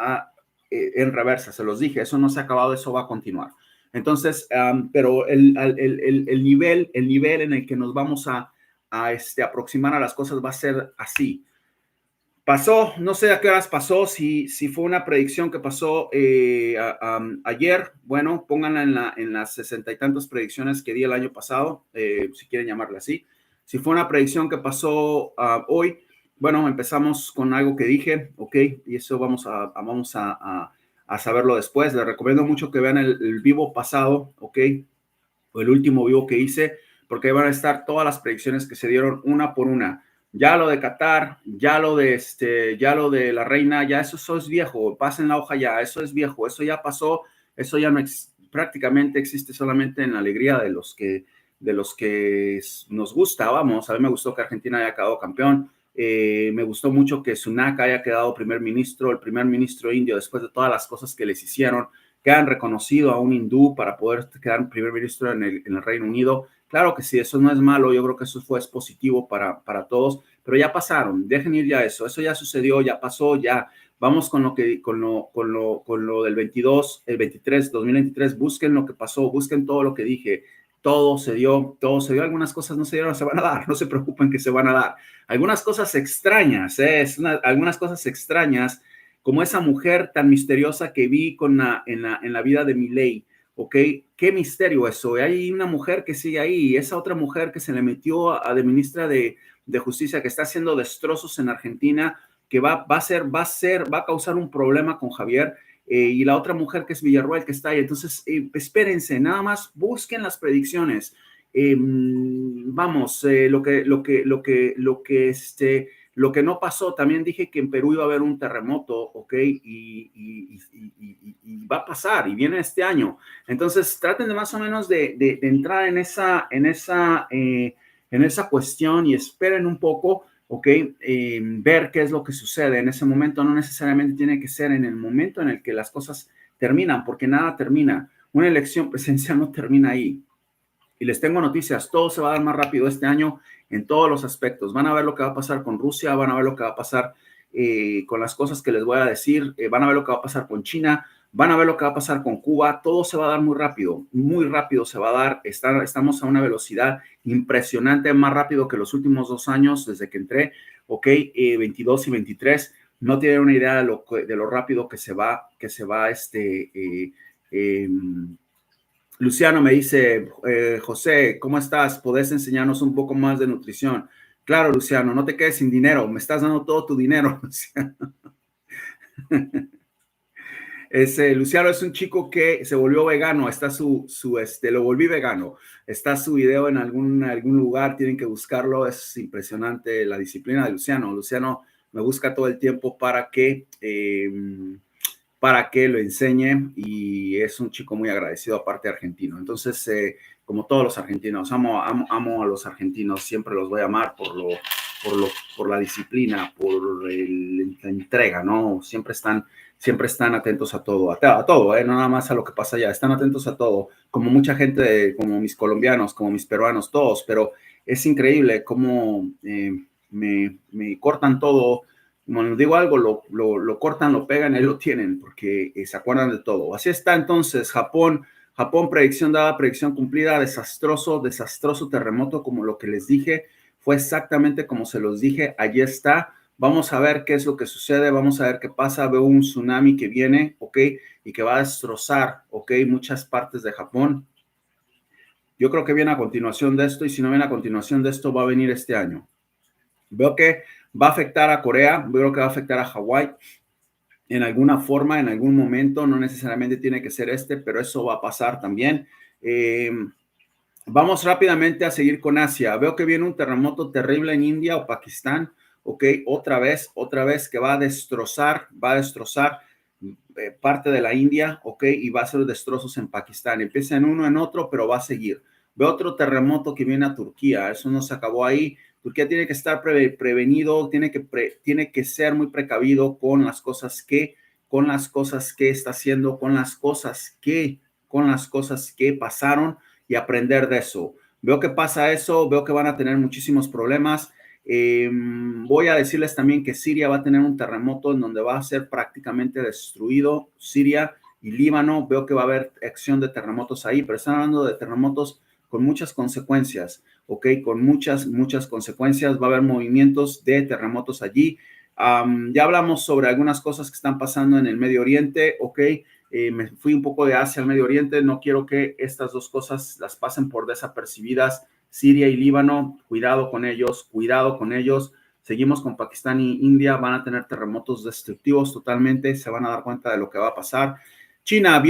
en reversa. Se los dije, eso no se ha acabado, eso va a continuar. Entonces, pero el nivel en el que nos vamos a aproximar a las cosas va a ser así. Pasó, no sé a qué horas pasó, si fue una predicción que pasó ayer, bueno, pónganla en las 60 y tantas predicciones que di el año pasado, si quieren llamarla así. Si fue una predicción que pasó hoy, bueno, empezamos con algo que dije, ok, y eso vamos a saberlo después. Les recomiendo mucho que vean el vivo pasado, ok, o el último vivo que hice, porque van a estar todas las predicciones que se dieron una por una. Ya lo de Qatar, ya lo de la reina, ya eso es viejo, pasen la hoja ya, eso es viejo, eso ya pasó, eso ya no prácticamente existe solamente en la alegría de los que nos gusta. Vamos, a mí me gustó que Argentina haya quedado campeón, me gustó mucho que Sunak haya quedado el primer ministro indio después de todas las cosas que les hicieron, que han reconocido a un hindú para poder quedar primer ministro en el Reino Unido. Claro que sí, eso no es malo, yo creo que eso es positivo para todos, pero ya pasaron, dejen ir ya eso ya sucedió, ya pasó, ya. Vamos con lo del 22, el 23, 2023, busquen lo que pasó, busquen todo lo que dije, todo se dio, algunas cosas no se dieron, se van a dar, no se preocupen que se van a dar. Algunas cosas extrañas, algunas cosas extrañas, como esa mujer tan misteriosa que vi en la vida de Milei. ¿Ok? Qué misterio eso. Hay una mujer que sigue ahí, esa otra mujer que se le metió de ministra de de justicia que está haciendo destrozos en Argentina, que va a causar un problema con Javier. Y la otra mujer que es Villarroel que está ahí. Entonces, espérense, nada más busquen las predicciones. Vamos, lo que no pasó, también dije que en Perú iba a haber un terremoto, ¿ok? Y va a pasar, y viene este año. Entonces, traten de más o menos de entrar en esa cuestión y esperen un poco, ¿ok? Ver qué es lo que sucede en ese momento. No necesariamente tiene que ser en el momento en el que las cosas terminan, porque nada termina. Una elección presidencial no termina ahí. Y les tengo noticias, todo se va a dar más rápido este año en todos los aspectos. Van a ver lo que va a pasar con Rusia, van a ver lo que va a pasar con las cosas que les voy a decir, van a ver lo que va a pasar con China, van a ver lo que va a pasar con Cuba. Todo se va a dar muy rápido se va a dar. Estamos a una velocidad impresionante, más rápido que los últimos 2 años desde que entré, ok, 22 y 23. No tienen una idea de lo rápido que se va Luciano me dice, José, ¿cómo estás? ¿Podés enseñarnos un poco más de nutrición? Claro, Luciano, no te quedes sin dinero, me estás dando todo tu dinero, Luciano. Luciano es un chico que se volvió vegano, lo volví vegano, está su video en algún lugar, tienen que buscarlo, es impresionante la disciplina de Luciano. Luciano me busca todo el tiempo para que lo enseñe y es un chico muy agradecido, aparte argentino. Entonces, como todos los argentinos, amo a los argentinos, siempre los voy a amar por la disciplina, por la entrega, ¿no? Siempre están atentos a todo, no nada más a lo que pasa allá, están atentos a todo, como mucha gente, como mis colombianos, como mis peruanos, todos, pero es increíble cómo me cortan todo. Cuando digo algo, lo cortan, lo pegan, ahí lo tienen, porque se acuerdan de todo. Así está entonces Japón, predicción dada, predicción cumplida, desastroso terremoto, como lo que les dije, fue exactamente como se los dije, allí está. Vamos a ver qué es lo que sucede, vamos a ver qué pasa. Veo un tsunami que viene, ¿ok? Y que va a destrozar, ¿ok? Muchas partes de Japón. Yo creo que viene a continuación de esto, y si no viene a continuación de esto, va a venir este año. Veo que va a afectar a Corea, veo que va a afectar a Hawái en alguna forma, en algún momento, no necesariamente tiene que ser pero eso va a pasar también. Vamos rápidamente a seguir con Asia. Veo que viene un terremoto terrible en India o Pakistán, ok, otra vez que va a destrozar parte de la India, ok, y va a ser destrozos en Pakistán. Empieza en uno, en otro, pero va a seguir. Veo otro terremoto que viene a Turquía, eso no se acabó ahí. Turquía tiene que estar prevenido, tiene que ser muy precavido con las cosas que está haciendo, con las cosas que pasaron, y aprender de eso. Veo que pasa eso, veo que van a tener muchísimos problemas. Voy a decirles también que Siria va a tener un terremoto en donde va a ser prácticamente destruido. Siria y Líbano, veo que va a haber acción de terremotos ahí, pero están hablando de terremotos con muchas consecuencias, ¿ok? Con muchas consecuencias. Va a haber movimientos de terremotos allí. Ya hablamos sobre algunas cosas que están pasando en el Medio Oriente, ¿ok? Me fui un poco de Asia al Medio Oriente. No quiero que estas dos cosas las pasen por desapercibidas. Siria y Líbano, cuidado con ellos. Seguimos con Pakistán y India, van a tener terremotos destructivos totalmente, se van a dar cuenta de lo que va a pasar. China,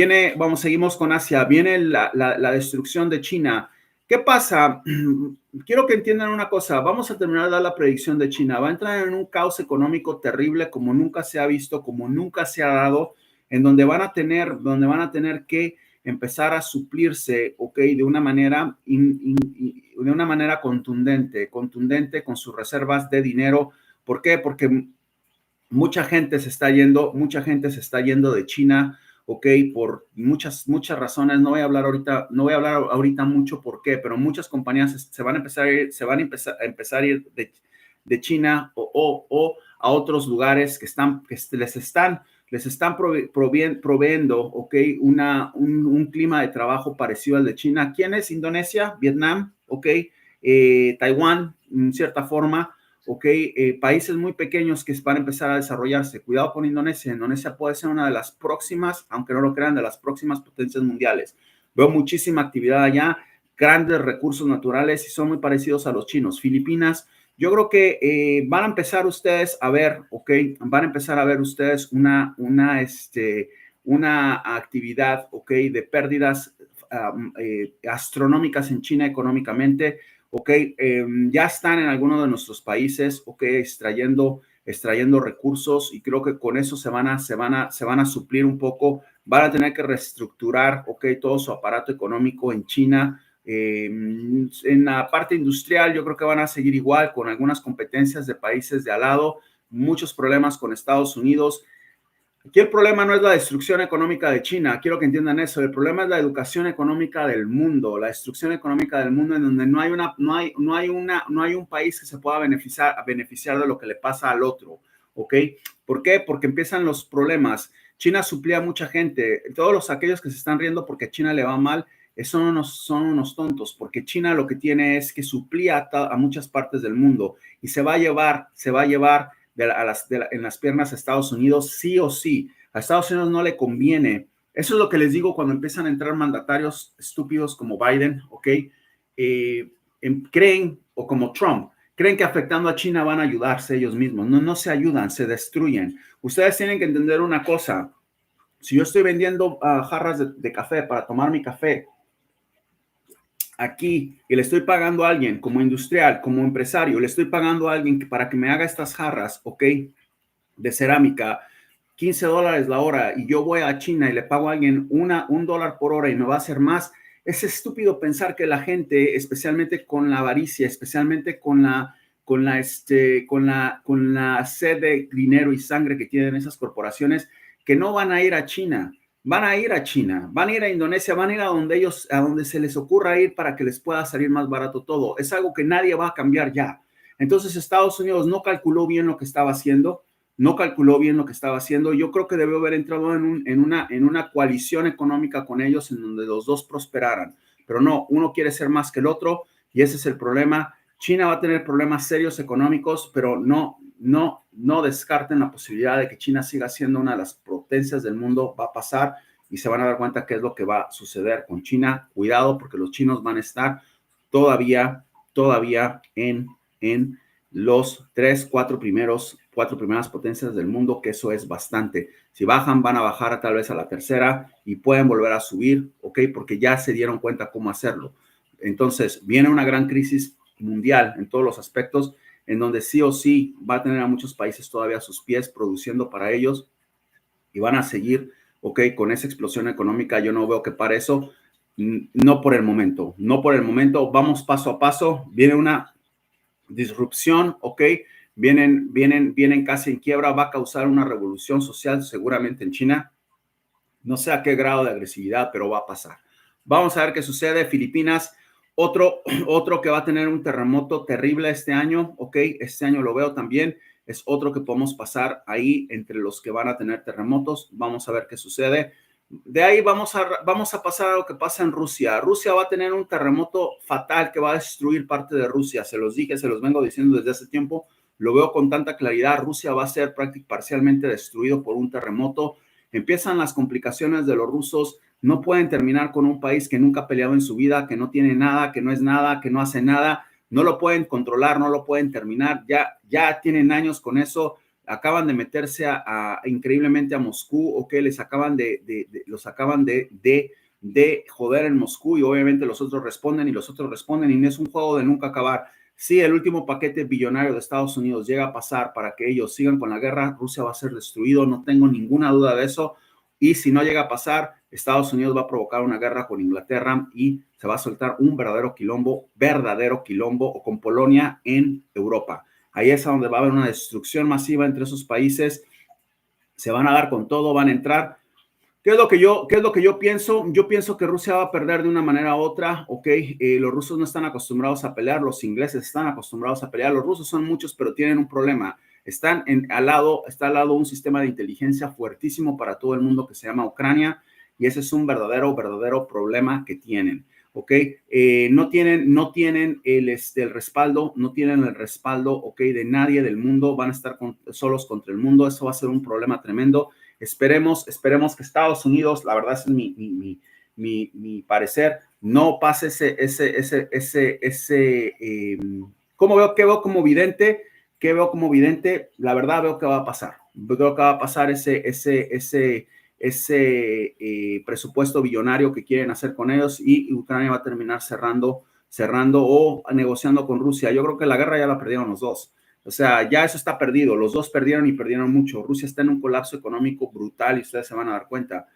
seguimos con Asia, viene la destrucción de China. ¿Qué pasa? Quiero que entiendan una cosa, vamos a terminar de dar la predicción de China, va a entrar en un caos económico terrible como nunca se ha visto, como nunca se ha dado, en donde van a tener que empezar a suplirse, ¿ok? De una manera contundente con sus reservas de dinero. ¿Por qué? Porque mucha gente se está yendo de China, ¿ok? Por muchas razones. No voy a hablar ahorita mucho por qué, pero muchas compañías se van a empezar a ir de China o a otros lugares que les están proveyendo, ¿ok? Un clima de trabajo parecido al de China. ¿Quién es? Indonesia, Vietnam, ¿ok? Taiwán, en cierta forma, ¿ok? Países muy pequeños que van a empezar a desarrollarse. Cuidado con Indonesia. Indonesia puede ser una de las próximas, aunque no lo crean, de las próximas potencias mundiales. Veo muchísima actividad allá, grandes recursos naturales y son muy parecidos a los chinos. Filipinas, yo creo que van a empezar ustedes a ver, ok, van a empezar a ver ustedes una actividad, ok, de pérdidas astronómicas en China económicamente, ok, ya están en algunos de nuestros países, ok, extrayendo recursos y creo que con eso se van a suplir un poco, van a tener que reestructurar, ok, todo su aparato económico en China. En la parte industrial yo creo que van a seguir igual con algunas competencias de países de al lado, muchos problemas con Estados Unidos. Aquí el problema no es la destrucción económica de China, quiero que entiendan eso, el problema es la educación económica del mundo, la destrucción económica del mundo en donde no hay un país que se pueda beneficiar de lo que le pasa al otro, ¿ok? ¿Por qué? Porque empiezan los problemas. China suplía a mucha gente, todos aquellos que se están riendo porque a China le va mal, son unos tontos, porque China lo que tiene es que suplía a muchas partes del mundo y se va a llevar en las piernas a Estados Unidos, sí o sí. A Estados Unidos no le conviene. Eso es lo que les digo cuando empiezan a entrar mandatarios estúpidos como Biden, ¿ok? Creen, o como Trump, creen que afectando a China van a ayudarse ellos mismos. No, no se ayudan, se destruyen. Ustedes tienen que entender una cosa. Si yo estoy vendiendo jarras de café para tomar mi café aquí y le estoy pagando a alguien como industrial, como empresario, le estoy pagando a alguien para que me haga estas jarras, ¿ok? De cerámica, $15 la hora, y yo voy a China y le pago a alguien $1 por hora y me va a hacer más. Es estúpido pensar que la gente, especialmente con la avaricia, especialmente con la sed de dinero y sangre que tienen esas corporaciones, que no van a ir a China. Van a ir a China, van a ir a Indonesia, van a ir a donde se les ocurra ir para que les pueda salir más barato todo. Es algo que nadie va a cambiar ya. Entonces Estados Unidos no calculó bien lo que estaba haciendo, no calculó bien lo que estaba haciendo. Yo creo que debió haber entrado en una coalición económica con ellos en donde los dos prosperaran. Pero no, uno quiere ser más que el otro y ese es el problema. China va a tener problemas serios económicos, pero no descarten la posibilidad de que China siga siendo una de las potencias del mundo. Va a pasar y se van a dar cuenta qué es lo que va a suceder con China. Cuidado, porque los chinos van a estar todavía en los cuatro primeras potencias del mundo, que eso es bastante. Si bajan, van a bajar tal vez a la tercera y pueden volver a subir, ¿ok? Porque ya se dieron cuenta cómo hacerlo. Entonces, viene una gran crisis mundial en todos los aspectos, en donde sí o sí va a tener a muchos países todavía a sus pies produciendo para ellos y van a seguir, ¿ok? Con esa explosión económica. Yo no veo que para eso, no por el momento, vamos paso a paso. Viene una disrupción, ¿ok? Vienen casi en quiebra, va a causar una revolución social seguramente en China. No sé a qué grado de agresividad, pero va a pasar. Vamos a ver qué sucede. Filipinas, otro que va a tener un terremoto terrible este año, ¿ok? Este año lo veo también. Es otro que podemos pasar ahí entre los que van a tener terremotos. Vamos a ver qué sucede. De ahí vamos a pasar a lo que pasa en Rusia. Rusia va a tener un terremoto fatal que va a destruir parte de Rusia. Se los dije, se los vengo diciendo desde hace tiempo. Lo veo con tanta claridad. Rusia va a ser parcialmente destruido por un terremoto. Empiezan las complicaciones de los rusos. No pueden terminar con un país que nunca ha peleado en su vida, que no tiene nada, que no es nada, que no hace nada. No lo pueden controlar, no lo pueden terminar. Ya tienen años con eso. Acaban de meterse increíblemente a Moscú, o que los acaban de joder en Moscú, y obviamente los otros responden y no es un juego de nunca acabar. Si el último paquete billonario de Estados Unidos llega a pasar para que ellos sigan con la guerra, Rusia va a ser destruido, no tengo ninguna duda de eso. Y si no llega a pasar, Estados Unidos va a provocar una guerra con Inglaterra y se va a soltar un verdadero quilombo, o con Polonia en Europa. Ahí es donde va a haber una destrucción masiva entre esos países. Se van a dar con todo, van a entrar. ¿Qué es lo que yo pienso? Yo pienso que Rusia va a perder de una manera u otra, ¿ok? Los rusos no están acostumbrados a pelear, los ingleses están acostumbrados a pelear, los rusos son muchos, pero tienen un problema. Está al lado un sistema de inteligencia fuertísimo para todo el mundo que se llama Ucrania, y ese es un verdadero problema que tienen, ¿ok? No tienen el respaldo, ¿ok? De nadie del mundo, van a estar solos contra el mundo, eso va a ser un problema tremendo. Esperemos que Estados Unidos, la verdad es mi parecer, no pase ese ¿Cómo veo? ¿Qué veo como vidente? ¿Qué veo como vidente? La verdad veo que va a pasar. Veo que va a pasar ese presupuesto billonario que quieren hacer con ellos y Ucrania va a terminar cerrando o negociando con Rusia. Yo creo que la guerra ya la perdieron los dos. O sea, ya eso está perdido. Los dos perdieron y perdieron mucho. Rusia está en un colapso económico brutal y ustedes se van a dar cuenta.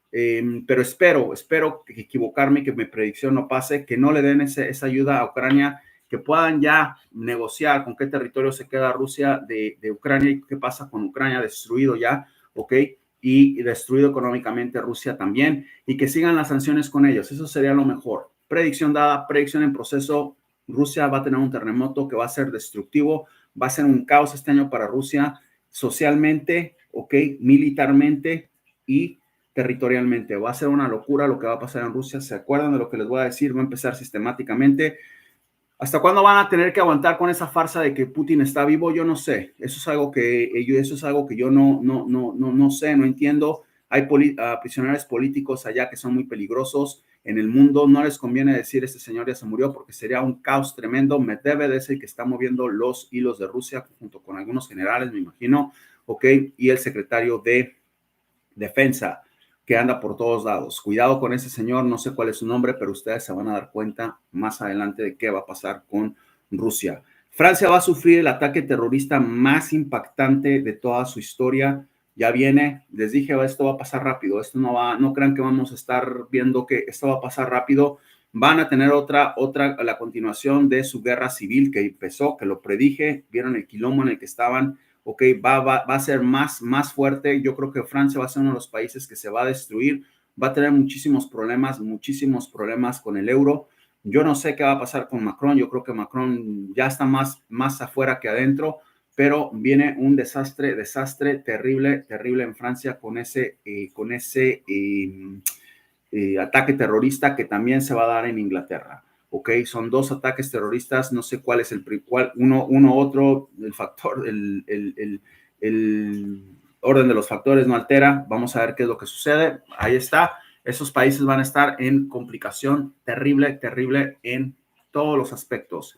Pero espero que equivocarme, que mi predicción no pase, que no le den esa ayuda a Ucrania, que puedan ya negociar con qué territorio se queda Rusia de Ucrania y qué pasa con Ucrania destruido ya, ¿ok? Y destruido económicamente Rusia también, y que sigan las sanciones con ellos. Eso sería lo mejor. Predicción dada, predicción en proceso. Rusia va a tener un terremoto que va a ser destructivo, va a ser un caos este año para Rusia, socialmente, ¿ok? Militarmente y territorialmente. Va a ser una locura lo que va a pasar en Rusia. ¿Se acuerdan de lo que les voy a decir? Va a empezar sistemáticamente. ¿Hasta cuándo van a tener que aguantar con esa farsa de que Putin está vivo? Yo no sé. Eso es algo que yo no sé, no entiendo. Hay prisioneros políticos allá que son muy peligrosos en el mundo. No les conviene decir este señor ya se murió porque sería un caos tremendo. Medvedev es el que está moviendo los hilos de Rusia junto con algunos generales, me imagino, ¿ok? Y el secretario de Defensa que anda por todos lados. Cuidado con ese señor, no sé cuál es su nombre, pero ustedes se van a dar cuenta más adelante de qué va a pasar con Rusia. Francia va a sufrir el ataque terrorista más impactante de toda su historia. Ya viene, les dije, esto va a pasar rápido, esto no crean que vamos a estar viendo que esto va a pasar rápido. Van a tener la continuación de su guerra civil que empezó, que lo predije, vieron el quilombo en el que estaban. Ok, va a ser más fuerte. Yo creo que Francia va a ser uno de los países que se va a destruir, va a tener muchísimos problemas con el euro. Yo no sé qué va a pasar con Macron. Yo creo que Macron ya está más afuera que adentro, pero viene un desastre terrible en Francia con ese ataque terrorista que también se va a dar en Inglaterra. Ok, son dos ataques terroristas, no sé cuál es uno otro, el orden de los factores no altera, vamos a ver qué es lo que sucede, ahí está, esos países van a estar en complicación terrible en todos los aspectos.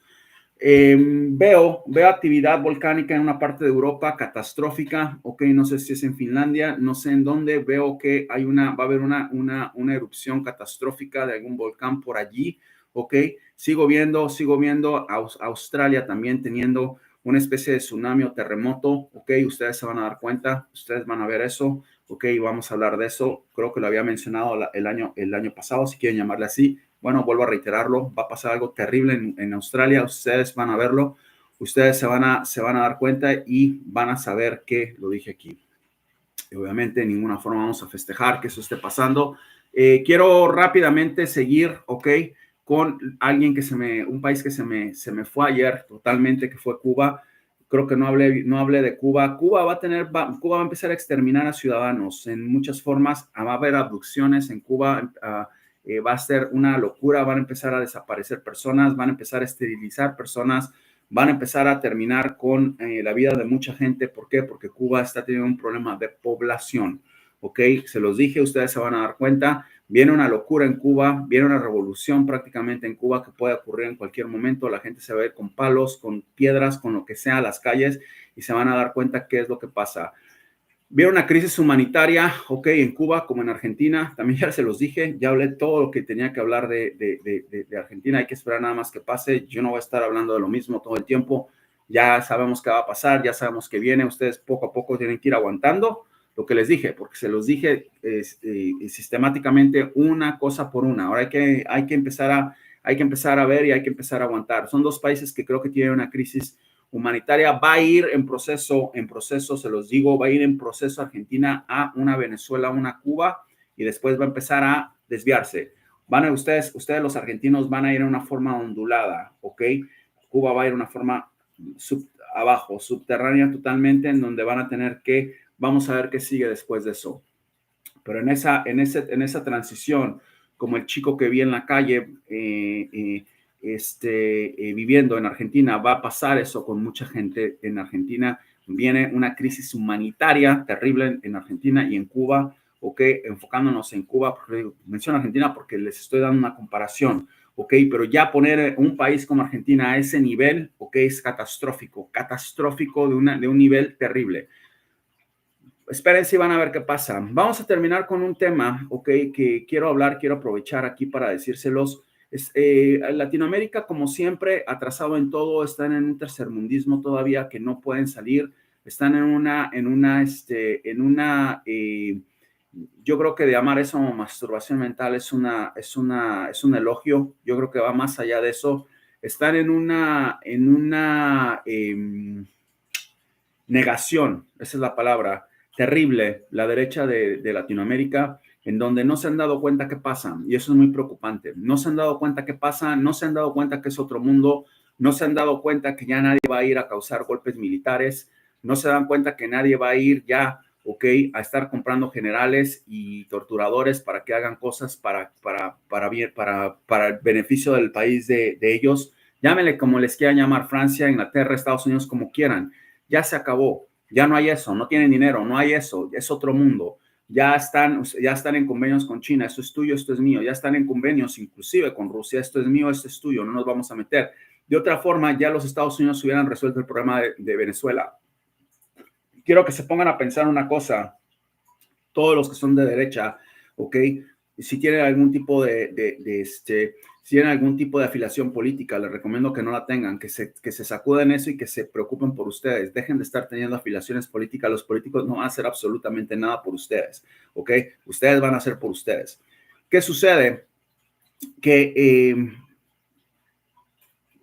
Veo actividad volcánica en una parte de Europa catastrófica, ok, no sé si es en Finlandia, no sé en dónde, veo que va a haber una erupción catastrófica de algún volcán por allí, ok, sigo viendo Australia también teniendo una especie de tsunami o terremoto, ok, ustedes se van a dar cuenta, ustedes van a ver eso, ok, vamos a hablar de eso, creo que lo había mencionado el año pasado, si quieren llamarle así. Bueno, vuelvo a reiterarlo, va a pasar algo terrible en Australia, ustedes van a verlo, ustedes se van a dar cuenta y van a saber que lo dije aquí. Y obviamente de ninguna forma vamos a festejar que eso esté pasando. Quiero rápidamente seguir, ok, con alguien un país que se me fue ayer totalmente, que fue Cuba. Creo que no hablé de Cuba. Cuba va a empezar a exterminar a ciudadanos en muchas formas. Va a haber abducciones en Cuba. Va a ser una locura, van a empezar a desaparecer personas, van a empezar a esterilizar personas, van a empezar a terminar con la vida de mucha gente. ¿Por qué? Porque Cuba está teniendo un problema de población, ¿ok? Se los dije, ustedes se van a dar cuenta, viene una locura en Cuba, viene una revolución prácticamente en Cuba que puede ocurrir en cualquier momento, la gente se va a ir con palos, con piedras, con lo que sea a las calles y se van a dar cuenta qué es lo que pasa. Vieron una crisis humanitaria, ok, en Cuba como en Argentina, también ya se los dije, ya hablé todo lo que tenía que hablar de Argentina, hay que esperar nada más que pase, yo no voy a estar hablando de lo mismo todo el tiempo, ya sabemos qué va a pasar, ya sabemos que viene, ustedes poco a poco tienen que ir aguantando lo que les dije, porque se los dije sistemáticamente una cosa por una, ahora hay que empezar a ver y hay que empezar a aguantar. Son dos países que creo que tienen una crisis humanitaria, va a ir en proceso, se los digo, va a ir en proceso Argentina a una Venezuela, una Cuba, y después va a empezar a desviarse. Ustedes los argentinos van a ir en una forma ondulada, ¿ok? Cuba va a ir en una forma abajo, subterránea totalmente, en donde van a tener vamos a ver qué sigue después de eso. Pero en esa transición, como el chico que vi en la calle, viviendo en Argentina, va a pasar eso con mucha gente en Argentina. Viene una crisis humanitaria terrible en Argentina y en Cuba, ok, enfocándonos en Cuba, menciono Argentina porque les estoy dando una comparación, ¿ok? Pero ya poner un país como Argentina a ese nivel, ¿ok? Es catastrófico de un nivel terrible. Espérense y van a ver qué pasa. Vamos a terminar con un tema, ¿ok? Que quiero aprovechar aquí para decírselos. Latinoamérica, como siempre, atrasado en todo, están en un tercermundismo todavía que no pueden salir, están yo creo que de llamar eso masturbación mental es un elogio. Yo creo que va más allá de eso. Están en una negación, esa es la palabra, terrible, la derecha de Latinoamérica, en donde no se han dado cuenta qué pasa, y eso es muy preocupante. No se han dado cuenta qué pasa, no se han dado cuenta que es otro mundo, no se han dado cuenta que ya nadie va a ir a causar golpes militares, no se dan cuenta que nadie va a ir ya, ok, a estar comprando generales y torturadores para que hagan cosas para el beneficio del país de ellos. Llámenle como les quieran llamar, Francia, Inglaterra, Estados Unidos, como quieran. Ya se acabó, ya no hay eso, no tienen dinero, no hay eso, es otro mundo. Ya están en convenios con China, esto es tuyo, esto es mío. Ya están en convenios inclusive con Rusia, esto es mío, esto es tuyo, no nos vamos a meter. De otra forma, ya los Estados Unidos hubieran resuelto el problema de Venezuela. Quiero que se pongan a pensar una cosa, todos los que son de derecha, ¿ok? Si tienen algún tipo si tienen algún tipo de afiliación política, les recomiendo que no la tengan, que se sacuden eso y que se preocupen por ustedes. Dejen de estar teniendo afiliaciones políticas. Los políticos no van a hacer absolutamente nada por ustedes, ¿ok? Ustedes van a hacer por ustedes. ¿Qué sucede? Que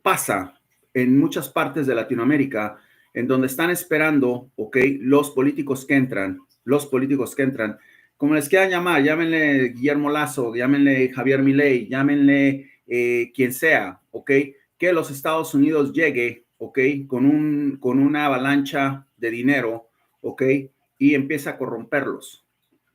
pasa en muchas partes de Latinoamérica, en donde están esperando, ¿ok? Los políticos que entran, como les quieran llamar, llámenle Guillermo Lasso, llámenle Javier Milei, llámenle quien sea, ¿ok? Que los Estados Unidos llegue, ¿ok? Con una avalancha de dinero, ¿ok? Y empieza a corromperlos,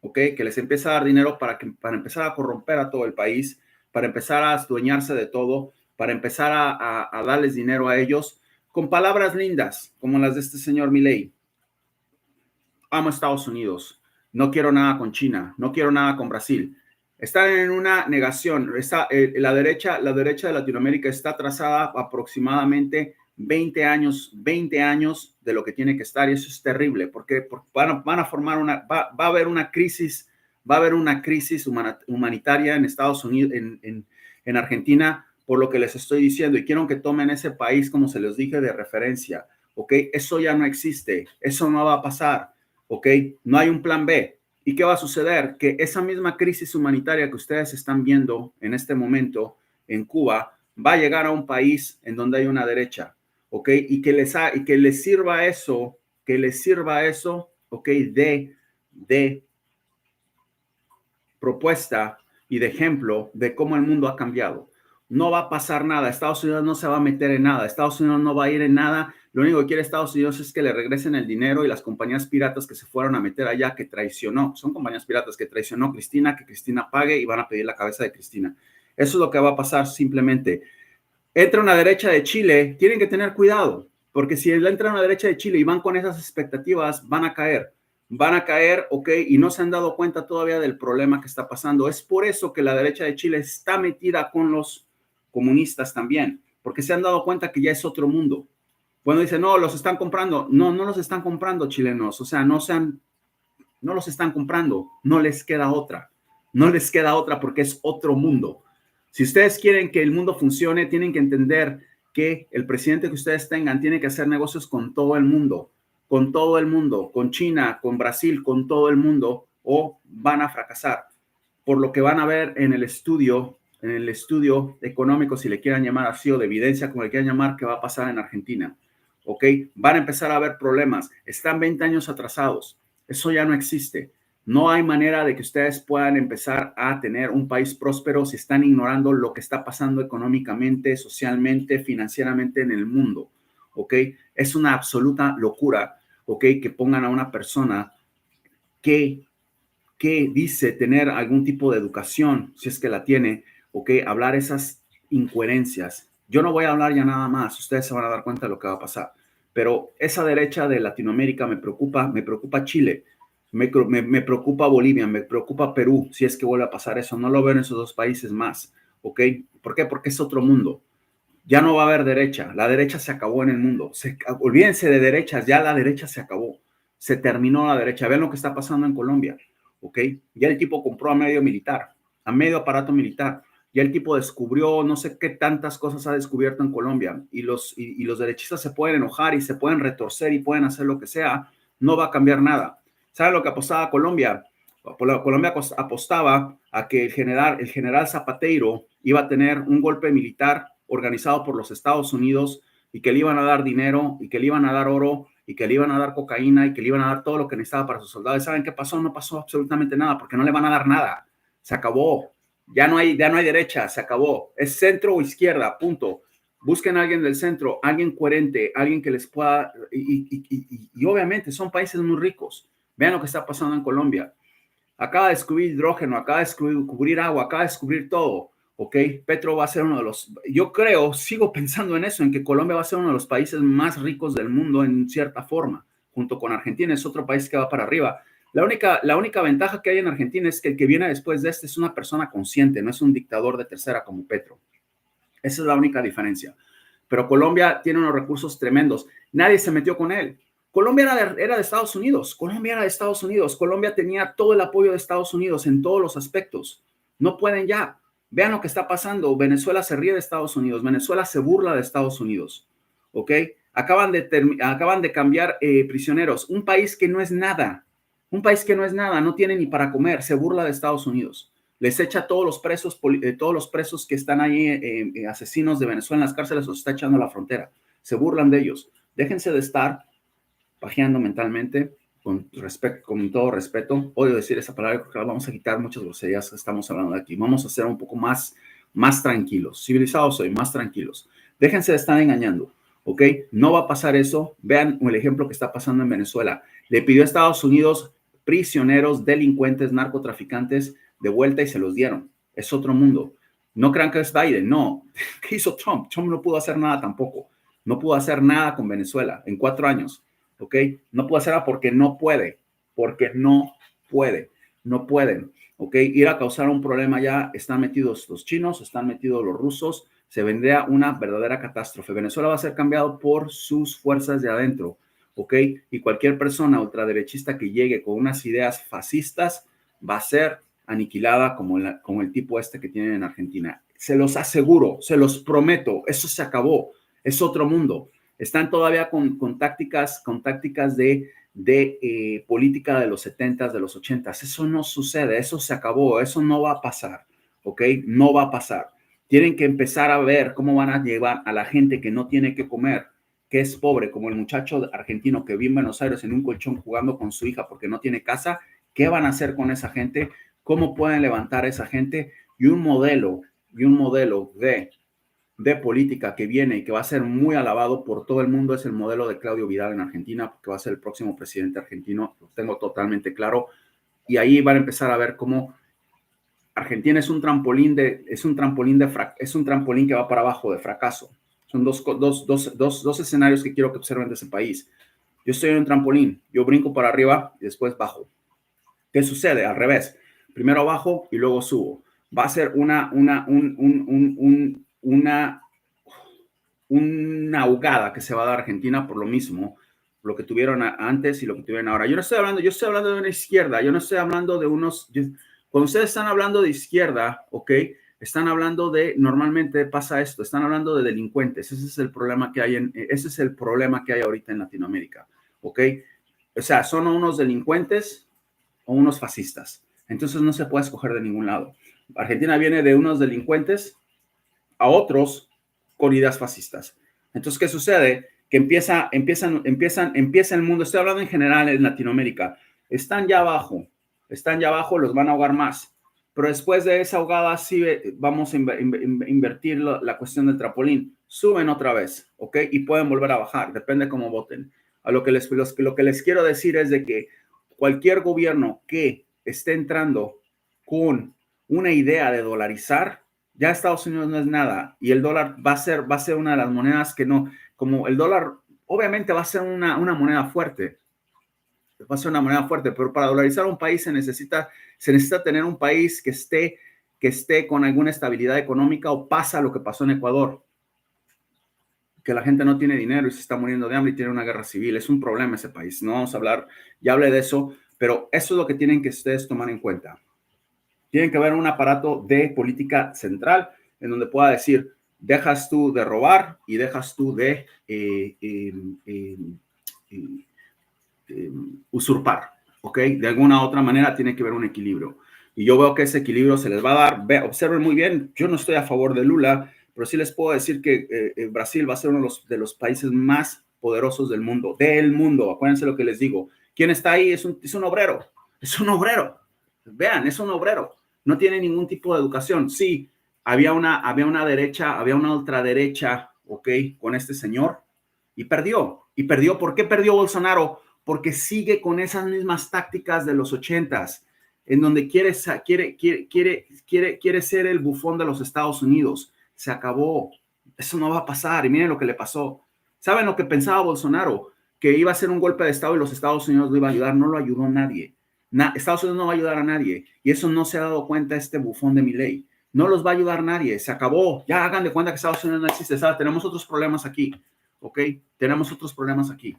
¿ok? Que les empieza a dar dinero para empezar a corromper a todo el país, para empezar a adueñarse de todo, para empezar a darles dinero a ellos con palabras lindas, como las de este señor Milei. Amo a Estados Unidos, no quiero nada con China, no quiero nada con Brasil. Están en una negación. La derecha de Latinoamérica está atrasada aproximadamente 20 años de lo que tiene que estar, y eso es terrible, porque van a formar va a haber una crisis, humanitaria en Estados Unidos, en Argentina, por lo que les estoy diciendo, y quiero que tomen ese país, como se les dije, de referencia, ¿ok? Eso ya no existe, eso no va a pasar, ¿ok? No hay un plan B. ¿Y qué va a suceder? Que esa misma crisis humanitaria que ustedes están viendo en este momento en Cuba va a llegar a un país en donde hay una derecha, ¿ok? Y que les sirva eso, ¿ok? De propuesta y de ejemplo de cómo el mundo ha cambiado. No va a pasar nada. Estados Unidos no se va a meter en nada. Estados Unidos no va a ir en nada. Lo único que quiere Estados Unidos es que le regresen el dinero, y las compañías piratas que se fueron a meter allá, que traicionó, son compañías piratas que traicionó Cristina, que Cristina pague, y van a pedir la cabeza de Cristina. Eso es lo que va a pasar simplemente. Entra una derecha de Chile, tienen que tener cuidado, porque si entra una derecha de Chile y van con esas expectativas, van a caer, ¿ok? Y no se han dado cuenta todavía del problema que está pasando. Es por eso que la derecha de Chile está metida con los comunistas también, porque se han dado cuenta que ya es otro mundo. Bueno, dicen, no, los están comprando. No, no los están comprando, chilenos. O sea, no los están comprando. No les queda otra. No les queda otra, porque es otro mundo. Si ustedes quieren que el mundo funcione, tienen que entender que el presidente que ustedes tengan tiene que hacer negocios con todo el mundo, con China, con Brasil, con todo el mundo, o van a fracasar. Por lo que van a ver en el estudio económico, si le quieran llamar así, o de evidencia, como le quieran llamar, que va a pasar en Argentina, ¿ok? Van a empezar a haber problemas. Están 20 años atrasados. Eso ya no existe. No hay manera de que ustedes puedan empezar a tener un país próspero si están ignorando lo que está pasando económicamente, socialmente, financieramente en el mundo, ¿ok? Es una absoluta locura, ¿ok? Que pongan a una persona que dice tener algún tipo de educación, si es que la tiene, ¿ok? Hablar esas incoherencias. Yo no voy a hablar ya nada más, ustedes se van a dar cuenta de lo que va a pasar. Pero esa derecha de Latinoamérica me preocupa Chile, me preocupa Bolivia, me preocupa Perú, si es que vuelve a pasar eso. No lo veo en esos dos países más, ¿ok? ¿Por qué? Porque es otro mundo. Ya no va a haber derecha. La derecha se acabó en el mundo. Olvídense de derechas, ya la derecha se acabó. Se terminó la derecha. Vean lo que está pasando en Colombia, ¿ok? Ya el tipo compró a medio militar, a medio aparato militar. Ya el tipo descubrió, no sé qué tantas cosas ha descubierto en Colombia. Y los derechistas se pueden enojar y se pueden retorcer y pueden hacer lo que sea. No va a cambiar nada. ¿Saben lo que apostaba Colombia? Colombia apostaba a que el general Zapateiro iba a tener un golpe militar organizado por los Estados Unidos y que le iban a dar dinero y que le iban a dar oro y que le iban a dar cocaína y que le iban a dar todo lo que necesitaba para sus soldados. ¿Saben qué pasó? No pasó absolutamente nada porque no le van a dar nada. Se acabó. Ya no hay derecha, se acabó. Es centro o izquierda, punto. Busquen a alguien del centro, alguien coherente, alguien que les pueda... Y obviamente son países muy ricos. Vean lo que está pasando en Colombia. Acaba de descubrir hidrógeno, acaba de descubrir agua, acaba de descubrir todo, ¿ok? Petro va a ser uno de los, yo creo, sigo pensando en eso, en que Colombia va a ser uno de los países más ricos del mundo en cierta forma, junto con Argentina, es otro país que va para arriba. La única ventaja que hay en Argentina es que el que viene después de este es una persona consciente, no es un dictador de tercera como Petro. Esa es la única diferencia. Pero Colombia tiene unos recursos tremendos. Nadie se metió con él. Colombia era de Estados Unidos. Colombia era de Estados Unidos. Colombia tenía todo el apoyo de Estados Unidos en todos los aspectos. No pueden ya. Vean lo que está pasando. Venezuela se ríe de Estados Unidos. Venezuela se burla de Estados Unidos. ¿Ok? Acaban de cambiar prisioneros. Un país que no es nada. Un país que no es nada. No tiene ni para comer. Se burla de Estados Unidos. Les echa todos los presos que están ahí, asesinos de Venezuela en las cárceles, los está echando a la frontera. Se burlan de ellos. Déjense de estar pajeando mentalmente, con todo respeto. Odio decir esa palabra porque vamos a quitar muchas groserías que estamos hablando de aquí. Vamos a ser un poco más tranquilos, civilizados hoy, más tranquilos. Déjense de estar engañando, ¿ok? No va a pasar eso. Vean el ejemplo que está pasando en Venezuela. Le pidió a Estados Unidos prisioneros, delincuentes, narcotraficantes de vuelta y se los dieron. Es otro mundo. No crean que es Biden, no. ¿Qué hizo Trump? Trump no pudo hacer nada tampoco. No pudo hacer nada con Venezuela en 4 años. ¿Ok? No puede hacerla porque no puede, no pueden, ¿ok? Ir a causar un problema ya, están metidos los chinos, están metidos los rusos, se vendría una verdadera catástrofe. Venezuela va a ser cambiado por sus fuerzas de adentro, ¿ok? Y cualquier persona ultraderechista que llegue con unas ideas fascistas va a ser aniquilada como el tipo este que tienen en Argentina. Se los aseguro, se los prometo, eso se acabó, es otro mundo. Están todavía con tácticas de política de los 70s, de los 80s. Eso no sucede, eso se acabó, eso no va a pasar, ¿ok? No va a pasar. Tienen que empezar a ver cómo van a llevar a la gente que no tiene que comer, que es pobre, como el muchacho argentino que vive en Buenos Aires en un colchón jugando con su hija porque no tiene casa. ¿Qué van a hacer con esa gente? ¿Cómo pueden levantar a esa gente? Y un modelo de política que viene y que va a ser muy alabado por todo el mundo es el modelo de Claudio Vidal en Argentina, que va a ser el próximo presidente argentino, lo tengo totalmente claro, y ahí van a empezar a ver cómo Argentina es un trampolín que va para abajo de fracaso. Son dos escenarios que quiero que observen de ese país. Yo estoy en un trampolín, yo brinco para arriba y después bajo. ¿Qué sucede? Al revés. Primero bajo y luego subo. Va a ser una ahogada que se va a dar a Argentina por lo mismo, lo que tuvieron antes y lo que tuvieron ahora. Yo estoy hablando de una izquierda, yo no estoy hablando de cuando ustedes están hablando de izquierda, ¿ok? Están hablando normalmente pasa esto, están hablando de delincuentes, ese es el problema que hay ahorita en Latinoamérica, ¿ok? O sea, son unos delincuentes o unos fascistas. Entonces no se puede escoger de ningún lado. Argentina viene de unos delincuentes a otros con ideas fascistas. Entonces, ¿qué sucede? Que empieza el mundo, estoy hablando en general en Latinoamérica, están ya abajo, los van a ahogar más. Pero después de esa ahogada, sí vamos a invertir la cuestión del trampolín. Suben otra vez, ¿ok? Y pueden volver a bajar, depende cómo voten. Lo que les quiero decir es de que cualquier gobierno que esté entrando con una idea de dolarizar, ya Estados Unidos no es nada y el dólar va a ser una de las monedas que no, como el dólar obviamente va a ser una moneda fuerte, pero para dolarizar un país se necesita tener un país que que esté con alguna estabilidad económica o pasa lo que pasó en Ecuador, que la gente no tiene dinero y se está muriendo de hambre y tiene una guerra civil. Es un problema ese país. No vamos a hablar, ya hablé de eso, pero eso es lo que tienen que ustedes tomar en cuenta. Tienen que haber un aparato de política central en donde pueda decir, dejas tú de robar y dejas tú de usurpar, ¿ok? De alguna otra manera tiene que haber un equilibrio. Y yo veo que ese equilibrio se les va a dar. Observen muy bien, yo no estoy a favor de Lula, pero sí les puedo decir que Brasil va a ser uno de los países más poderosos del mundo. Acuérdense lo que les digo. ¿Quién está ahí? Es un obrero. Es un obrero. Vean, es un obrero. No tiene ningún tipo de educación. Sí, había una derecha, había una ultraderecha, ¿ok? Con este señor y perdió. ¿Y perdió? ¿Por qué perdió Bolsonaro? Porque sigue con esas mismas tácticas de los 80s, en donde quiere ser el bufón de los Estados Unidos. Se acabó. Eso no va a pasar. Y miren lo que le pasó. ¿Saben lo que pensaba Bolsonaro? Que iba a ser un golpe de Estado y los Estados Unidos lo iba a ayudar. No lo ayudó nadie. Estados Unidos no va a ayudar a nadie. Y eso no se ha dado cuenta este bufón de Milei. No los va a ayudar nadie. Se acabó. Ya hagan de cuenta que Estados Unidos no existe. ¿Sabes? Tenemos otros problemas aquí. ¿Ok? Tenemos otros problemas aquí.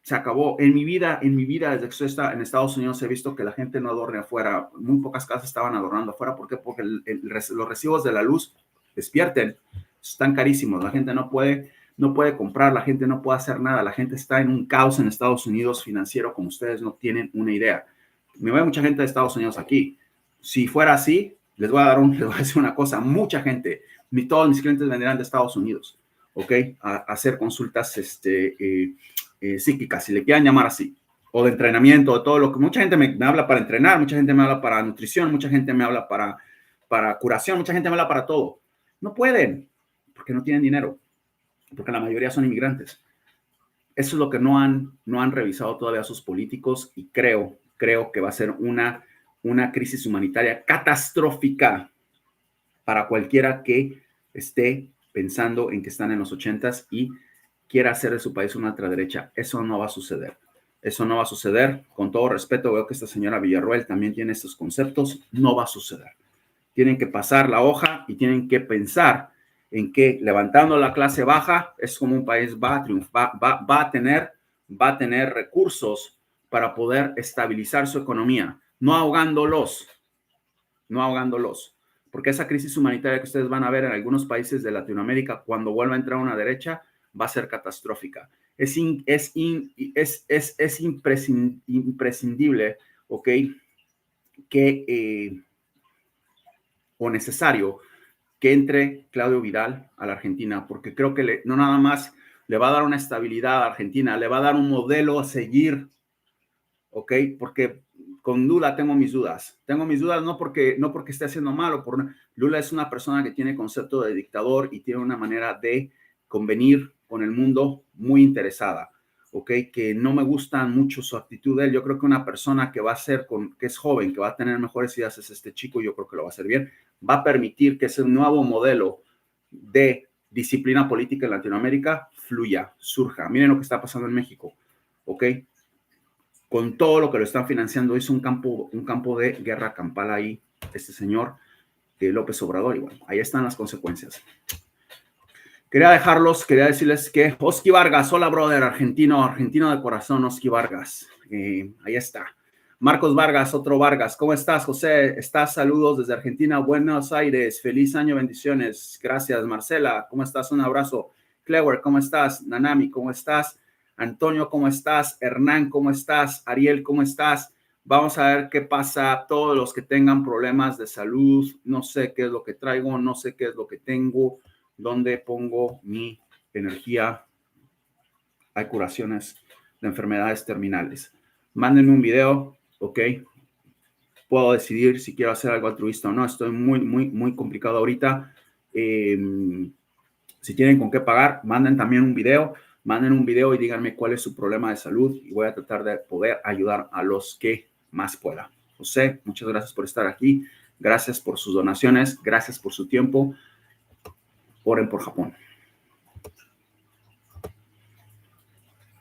Se acabó. En mi vida, desde que estoy en Estados Unidos, he visto que la gente no adorna afuera. Muy pocas casas estaban adornando afuera. ¿Por qué? Porque los recibos de la luz despierten. Están carísimos. La gente no puede comprar, la gente no puede hacer nada. La gente está en un caos en Estados Unidos financiero como ustedes no tienen una idea. Me ve mucha gente de Estados Unidos aquí. Si fuera así, les voy a decir una cosa. Mucha gente, todos mis clientes vendrán de Estados Unidos, ¿ok? A hacer consultas psíquicas, si le quieran llamar así, o de entrenamiento, de todo lo que mucha gente me habla para entrenar, mucha gente me habla para nutrición, mucha gente me habla para curación, mucha gente me habla para todo. No pueden, porque no tienen dinero, porque la mayoría son inmigrantes. Eso es lo que no han revisado todavía sus políticos y creo que va a ser una crisis humanitaria catastrófica para cualquiera que esté pensando en que están en los 80s y quiera hacer de su país una ultraderecha. Eso no va a suceder. Eso no va a suceder. Con todo respeto, veo que esta señora Villarroel también tiene estos conceptos. No va a suceder. Tienen que pasar la hoja y tienen que pensar en que levantando la clase baja es como un país va a triunfar, va a tener recursos para poder estabilizar su economía, no ahogándolos, porque esa crisis humanitaria que ustedes van a ver en algunos países de Latinoamérica cuando vuelva a entrar una derecha va a ser catastrófica. Es imprescindible, ¿ok? O necesario que entre Claudio Vidal a la Argentina, porque creo que no nada más le va a dar una estabilidad a Argentina, le va a dar un modelo a seguir, ¿ok? Porque con Lula tengo mis dudas. Tengo mis dudas no porque esté haciendo mal, Lula es una persona que tiene concepto de dictador y tiene una manera de convenir con el mundo muy interesada, ¿ok? Que no me gusta mucho su actitud de él. Yo creo que una persona que va a ser, que es joven, que va a tener mejores ideas es este chico, yo creo que lo va a hacer bien. Va a permitir que ese nuevo modelo de disciplina política en Latinoamérica fluya, surja. Miren lo que está pasando en México, ¿ok? Con todo lo que lo están financiando, hizo un campo de guerra campal ahí, este señor López Obrador, y bueno, ahí están las consecuencias. Quería decirles que Oski Vargas, hola brother, argentino de corazón, Oski Vargas, ahí está. Marcos Vargas, otro Vargas, ¿cómo estás, José? Saludos desde Argentina, Buenos Aires, feliz año, bendiciones, gracias. Marcela, ¿cómo estás? Un abrazo. Clever, ¿cómo estás? Nanami, ¿cómo estás? Antonio, ¿cómo estás? Hernán, ¿cómo estás? Ariel, ¿cómo estás? Vamos a ver qué pasa. Todos los que tengan problemas de salud, no sé qué es lo que traigo, no sé qué es lo que tengo, dónde pongo mi energía. Hay curaciones de enfermedades terminales. Mándenme un video, ¿ok? Puedo decidir si quiero hacer algo altruista o no. Estoy muy complicado ahorita. Si tienen con qué pagar, manden también un video. Manden un video y díganme cuál es su problema de salud y voy a tratar de poder ayudar a los que más pueda. José, muchas gracias por estar aquí. Gracias por sus donaciones. Gracias por su tiempo. Oren por Japón.